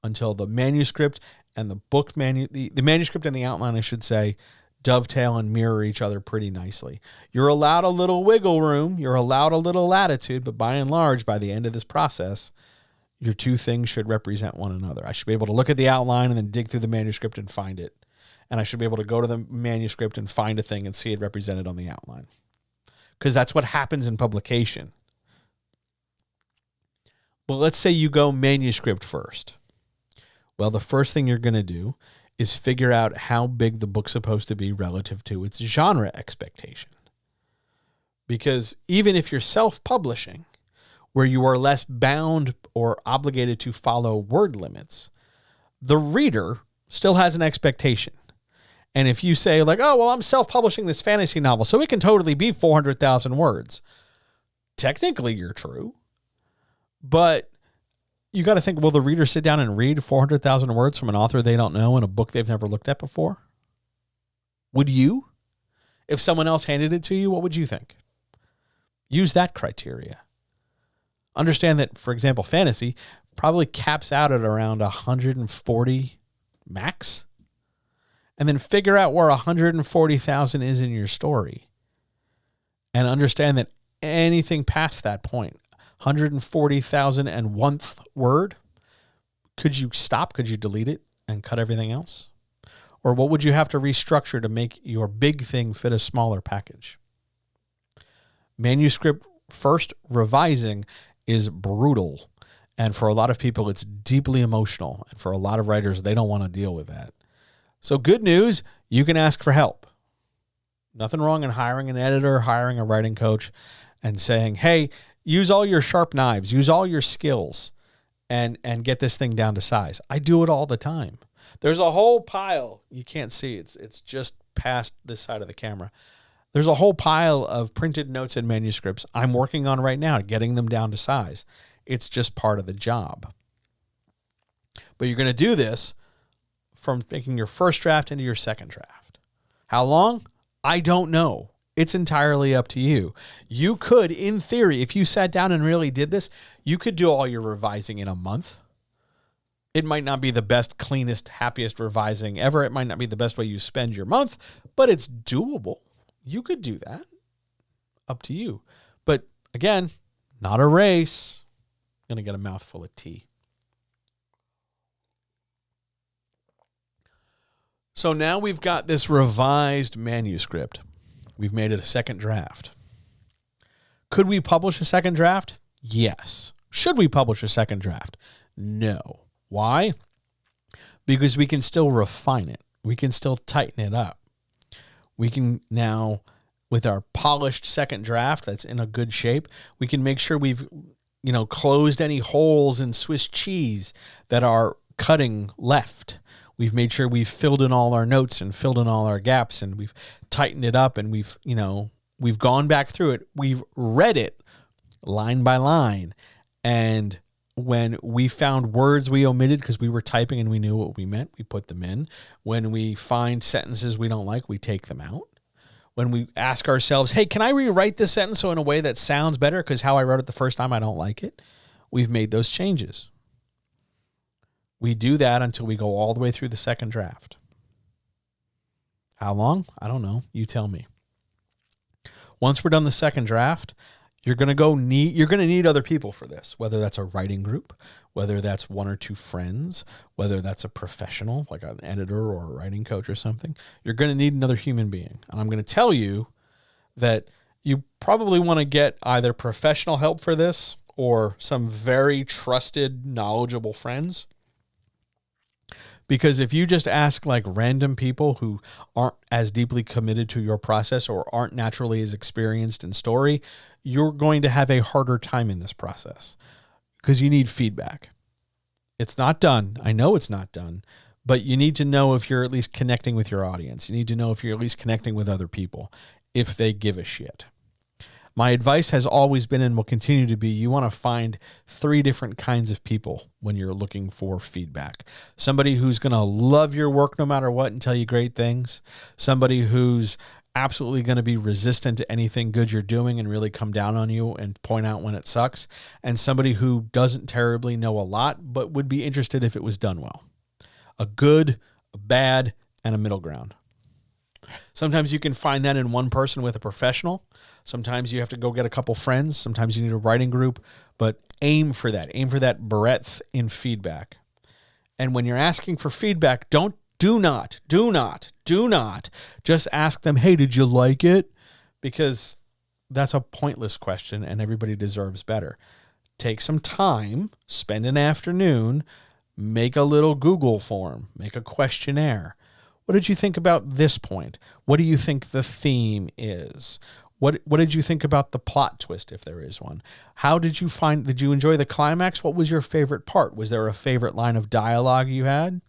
Until the manuscript and the book the manuscript and the outline, I should say, dovetail and mirror each other pretty nicely. You're allowed a little wiggle room. You're allowed a little latitude, but by and large, by the end of this process, your two things should represent one another. I should be able to look at the outline and then dig through the manuscript and find it. And I should be able to go to the manuscript and find a thing and see it represented on the outline. Because that's what happens in publication. But let's say you go manuscript first. Well, the first thing you're going to do is figure out how big the book's supposed to be relative to its genre expectation. Because even if you're self-publishing, where you are less bound or obligated to follow word limits, the reader still has an expectation. And if you say like, oh, well, I'm self-publishing this fantasy novel, so it can totally be 400,000 words. Technically, you're true. But you got to think, will the reader sit down and read 400,000 words from an author they don't know in a book they've never looked at before? Would you? If someone else handed it to you, what would you think? Use that criteria. Understand that, for example, fantasy probably caps out at around 140 max. And then figure out where 140,000 is in your story. And understand that anything past that point, 140,001th word, could you stop? Could you delete it and cut everything else? Or what would you have to restructure to make your big thing fit a smaller package? Manuscript first revising is brutal. And for a lot of people, it's deeply emotional. And for a lot of writers, they don't want to deal with that. So good news, you can ask for help. Nothing wrong in hiring an editor, hiring a writing coach, and saying, hey, use all your sharp knives, use all your skills, and get this thing down to size. I do it all the time. There's a whole pile. You can't see. It's just past this side of the camera. There's a whole pile of printed notes and manuscripts I'm working on right now, getting them down to size. It's just part of the job. But you're going to do this from making your first draft into your second draft. How long? I don't know. It's entirely up to you. You could, in theory, if you sat down and really did this, you could do all your revising in a month. It might not be the best, cleanest, happiest revising ever. It might not be the best way you spend your month, but it's doable. You could do that. Up to you. But again, not a race. I'm going to get a mouthful of tea. So now we've got this revised manuscript. We've made it a second draft. Could we publish a second draft? Yes. Should we publish a second draft? No. Why? Because we can still refine it. We can still tighten it up. We can now, with our polished second draft that's in a good shape, we can make sure we've, closed any holes in Swiss cheese that are cutting left. We've made sure we've filled in all our notes and filled in all our gaps, and we've tightened it up, and we've gone back through it. We've read it line by line. And when we found words we omitted because we were typing and we knew what we meant, we put them in. When we find sentences we don't like, we take them out. When we ask ourselves, hey, can I rewrite this sentence so in a way that sounds better because how I wrote it the first time I don't like it, we've made those changes. We do that until we go all the way through the second draft. How long? I don't know. You tell me. Once we're done the second draft, you're going to need other people for this, whether that's a writing group, whether that's one or two friends, whether that's a professional, like an editor or a writing coach or something. You're going to need another human being. And I'm going to tell you that you probably want to get either professional help for this or some very trusted, knowledgeable friends. Because if you just ask like random people who aren't as deeply committed to your process or aren't naturally as experienced in story, you're going to have a harder time in this process because you need feedback. It's not done. I know it's not done, but you need to know if you're at least connecting with your audience. You need to know if you're at least connecting with other people, if they give a shit. My advice has always been and will continue to be, you want to find 3 different kinds of people when you're looking for feedback. Somebody who's going to love your work no matter what and tell you great things. Somebody who's absolutely going to be resistant to anything good you're doing and really come down on you and point out when it sucks. And somebody who doesn't terribly know a lot, but would be interested if it was done well. A good, a bad, and a middle ground. Sometimes you can find that in one person with a professional. Sometimes you have to go get a couple friends. Sometimes you need a writing group, but aim for that. Aim for that breadth in feedback. And when you're asking for feedback, do not just ask them, hey, did you like it? Because that's a pointless question and everybody deserves better. Take some time, spend an afternoon, make a little Google form, make a questionnaire. What did you think about this point? What do you think the theme is? What did you think about the plot twist, if there is one? Did you enjoy the climax? What was your favorite part? Was there a favorite line of dialogue you had?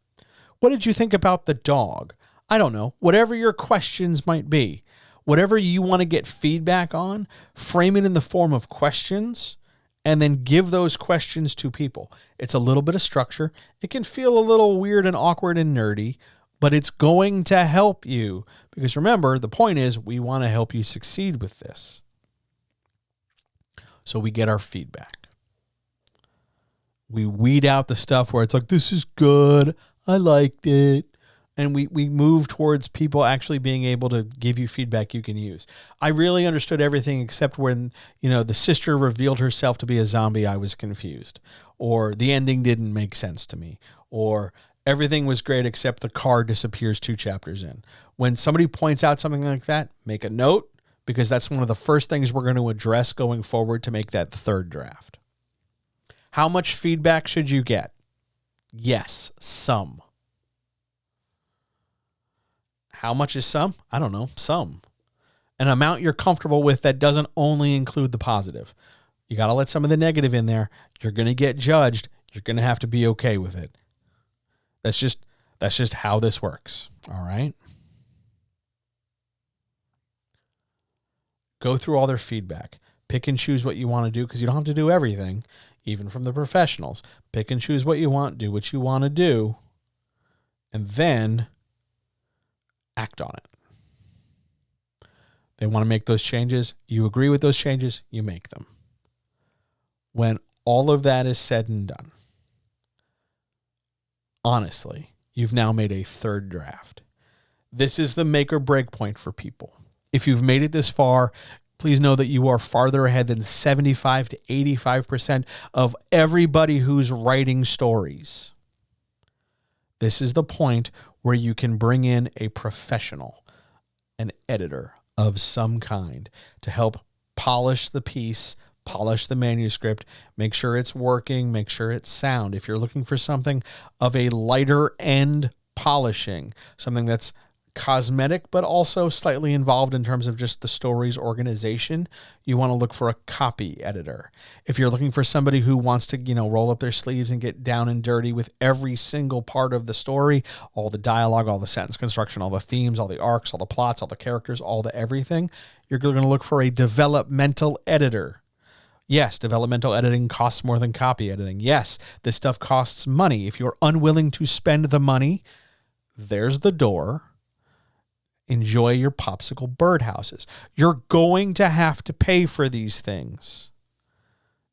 What did you think about the dog? I don't know. Whatever your questions might be, whatever you want to get feedback on, frame it in the form of questions and then give those questions to people. It's a little bit of structure. It can feel a little weird and awkward and nerdy, but it's going to help you, because remember, the point is we want to help you succeed with this. So we get our feedback. We weed out the stuff where it's like, this is good, I liked it. And we move towards people actually being able to give you feedback you can use. I really understood everything except when, the sister revealed herself to be a zombie, I was confused. Or the ending didn't make sense to me. Or everything was great except the car disappears 2 chapters in. When somebody points out something like that, make a note, because that's one of the first things we're going to address going forward to make that third draft. How much feedback should you get? Yes, some. How much is some? I don't know. Some. An amount you're comfortable with that doesn't only include the positive. You got to let some of the negative in there. You're going to get judged. You're going to have to be okay with it. That's just how this works. All right. Go through all their feedback. Pick and choose what you want to do, because you don't have to do everything, even from the professionals. Pick and choose what you want, do what you want to do, and then act on it. They want to make those changes. You agree with those changes, you make them. When all of that is said and done, honestly, you've now made a third draft. This is the make or break point for people. If you've made it this far, please know that you are farther ahead than 75 to 85% of everybody who's writing stories. This is the point where you can bring in a professional, an editor of some kind, to help polish the piece, polish the manuscript, make sure it's working, make sure it's sound. If you're looking for something of a lighter end polishing, something that's cosmetic but also slightly involved in terms of just the story's organization, you want to look for a copy editor. If you're looking for somebody who wants to, roll up their sleeves and get down and dirty with every single part of the story, all the dialogue, all the sentence construction, all the themes, all the arcs, all the plots, all the characters, all the everything, you're going to look for a developmental editor. Yes, developmental editing costs more than copy editing. Yes, this stuff costs money. If you're unwilling to spend the money, there's the door. Enjoy your popsicle birdhouses. You're going to have to pay for these things.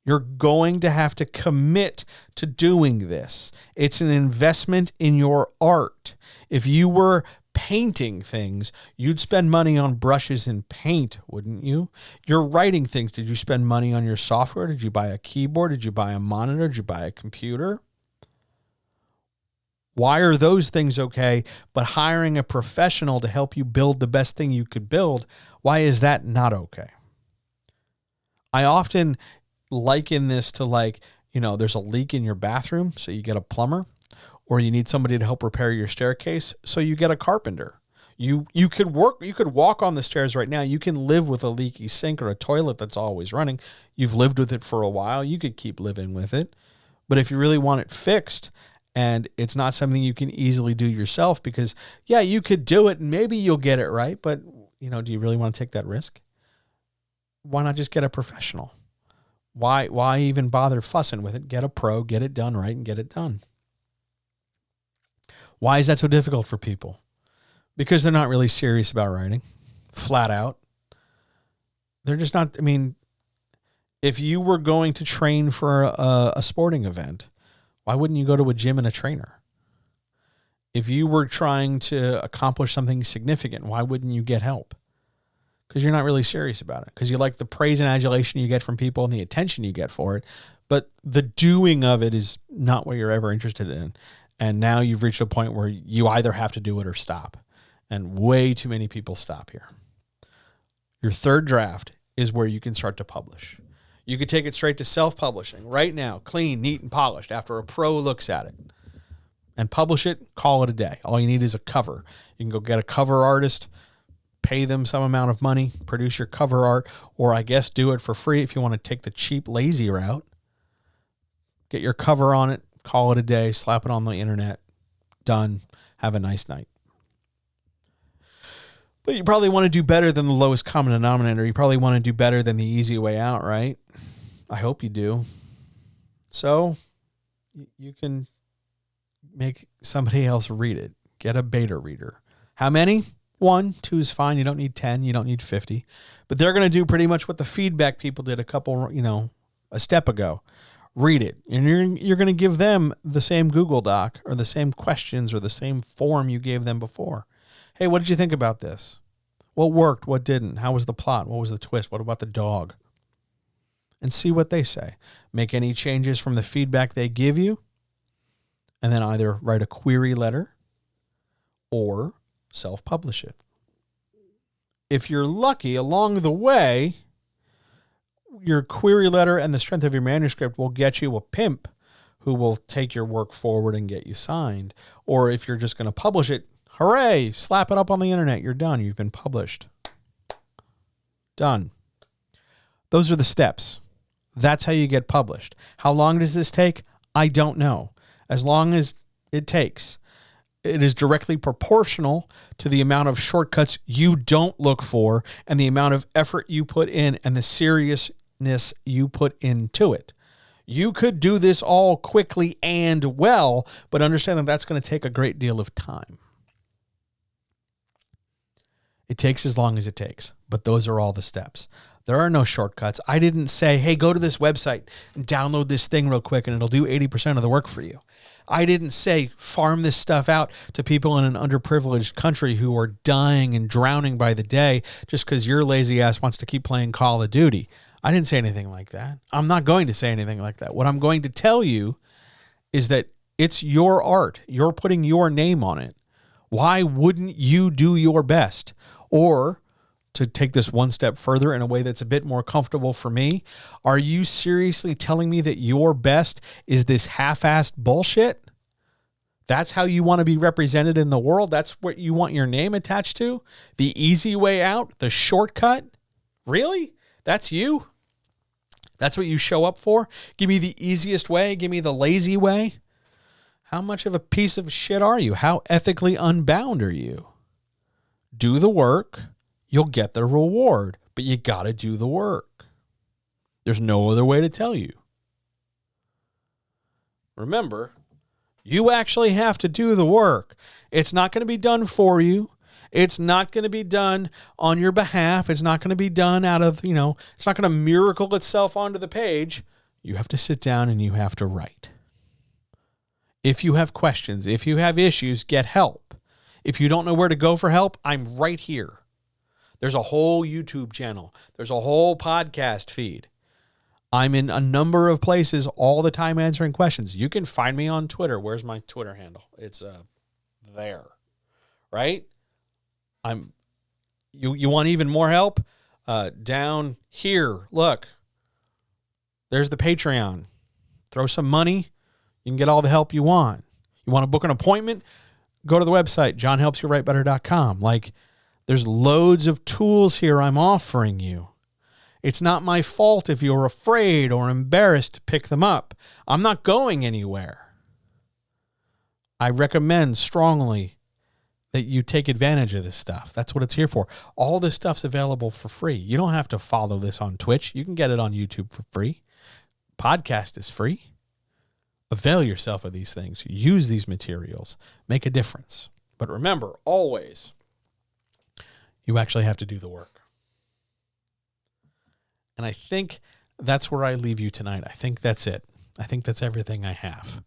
You're going to have to commit to doing this. It's an investment in your art. If you were painting things, you'd spend money on brushes and paint, wouldn't you? You're writing things. Did you spend money on your software? Did you buy a keyboard? Did you buy a monitor? Did you buy a computer? Why are those things okay, but hiring a professional to help you build the best thing you could build, why is that not okay? I often liken this to there's a leak in your bathroom, so you get a plumber, or you need somebody to help repair your staircase, so you get a carpenter. You could walk on the stairs right now. You can live with a leaky sink or a toilet that's always running. You've lived with it for a while. You could keep living with it. But if you really want it fixed, and it's not something you can easily do yourself, because, you could do it and maybe you'll get it right, but, do you really want to take that risk? Why not just get a professional? Why even bother fussing with it? Get a pro, get it done right, and get it done. Why is that so difficult for people? Because they're not really serious about writing, flat out. They're just not, if you were going to train for a sporting event, why wouldn't you go to a gym and a trainer? If you were trying to accomplish something significant, why wouldn't you get help? Because you're not really serious about it. Because you like the praise and adulation you get from people and the attention you get for it. But the doing of it is not what you're ever interested in. And now you've reached a point where you either have to do it or stop. And way too many people stop here. Your third draft is where you can start to publish. You could take it straight to self-publishing right now, clean, neat, and polished after a pro looks at it. And publish it, call it a day. All you need is a cover. You can go get a cover artist, pay them some amount of money, produce your cover art, or I guess do it for free if you want to take the cheap, lazy route. Get your cover on it, call it a day, slap it on the internet, done, have a nice night. But you probably want to do better than the lowest common denominator. You probably want to do better than the easy way out, right? I hope you do. So you can make somebody else read it. Get a beta reader. How many? 1, 2 is fine. You don't need 10. You don't need 50. But they're going to do pretty much what the feedback people did a step ago. Read it. And you're going to give them the same Google Doc or the same questions or the same form you gave them before. Hey, what did you think about this? What worked? What didn't? How was the plot? What was the twist? What about the dog? And see what they say. Make any changes from the feedback they give you. And then either write a query letter or self-publish it. If you're lucky, along the way, your query letter and the strength of your manuscript will get you a pimp who will take your work forward and get you signed. Or if you're just going to publish it, hooray, slap it up on the internet. You're done. You've been published. Done. Those are the steps. That's how you get published. How long does this take? I don't know. As long as it takes. It is directly proportional to the amount of shortcuts you don't look for and the amount of effort you put in and the seriousness you put into it. You could do this all quickly and well, but understand that that's going to take a great deal of time. It takes as long as it takes, but those are all the steps. There are no shortcuts. I didn't say, hey, go to this website and download this thing real quick and it'll do 80% of the work for you. I didn't say farm this stuff out to people in an underprivileged country who are dying and drowning by the day just because your lazy ass wants to keep playing Call of Duty. I didn't say anything like that. I'm not going to say anything like that. What I'm going to tell you is that it's your art. You're putting your name on it. Why wouldn't you do your best? Or, to take this one step further in a way that's a bit more comfortable for me, are you seriously telling me that your best is this half-assed bullshit? That's how you want to be represented in the world? That's what you want your name attached to? The easy way out? The shortcut? Really? That's you? That's what you show up for? Give me the easiest way? Give me the lazy way? How much of a piece of shit are you? How ethically unbound are you? Do the work. You'll get the reward, but you got to do the work. There's no other way to tell you. Remember, you actually have to do the work. It's not going to be done for you. It's not going to be done on your behalf. It's not going to be done out of, it's not going to miracle itself onto the page. You have to sit down and you have to write. If you have questions, if you have issues, get help. If you don't know where to go for help, I'm right here. There's a whole YouTube channel. There's a whole podcast feed. I'm in a number of places all the time answering questions. You can find me on Twitter. Where's my Twitter handle? It's there, right? You want even more help? Down here, look. There's the Patreon. Throw some money. You can get all the help you want. You want to book an appointment? Go to the website, johnhelpsyouwritebetter.com. There's loads of tools here I'm offering you. It's not my fault if you're afraid or embarrassed to pick them up. I'm not going anywhere. I recommend strongly that you take advantage of this stuff. That's what it's here for. All this stuff's available for free. You don't have to follow this on Twitch. You can get it on YouTube for free. Podcast is free. Avail yourself of these things. Use these materials. Make a difference. But remember, always, you actually have to do the work. And I think that's where I leave you tonight. I think that's it. I think that's everything I have.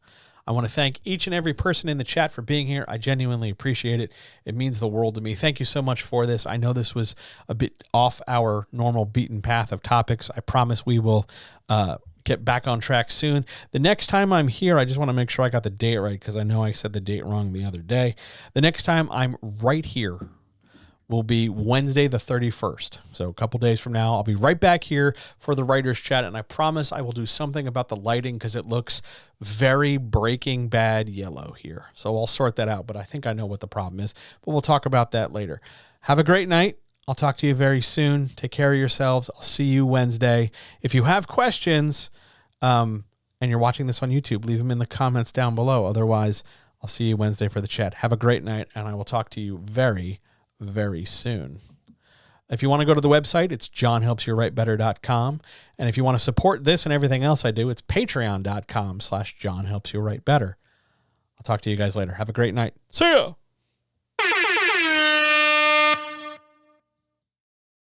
I want to thank each and every person in the chat for being here. I genuinely appreciate it. It means the world to me. Thank you so much for this. I know this was a bit off our normal beaten path of topics. I promise we will get back on track soon. The next time I'm here, I just want to make sure I got the date right because I know I said the date wrong the other day. The next time I'm right here will be Wednesday the 31st. So a couple days from now, I'll be right back here for the writer's chat, and I promise I will do something about the lighting because it looks very Breaking Bad yellow here. So I'll sort that out, but I think I know what the problem is, but we'll talk about that later. Have a great night. I'll talk to you very soon. Take care of yourselves. I'll see you Wednesday. If you have questions and you're watching this on YouTube, leave them in the comments down below. Otherwise, I'll see you Wednesday for the chat. Have a great night, and I will talk to you very, very soon. If you want to go to the website, it's johnhelpsyouwritebetter.com. And if you want to support this and everything else I do, it's patreon.com/johnhelpsyouwritebetter. I'll talk to you guys later. Have a great night. See ya.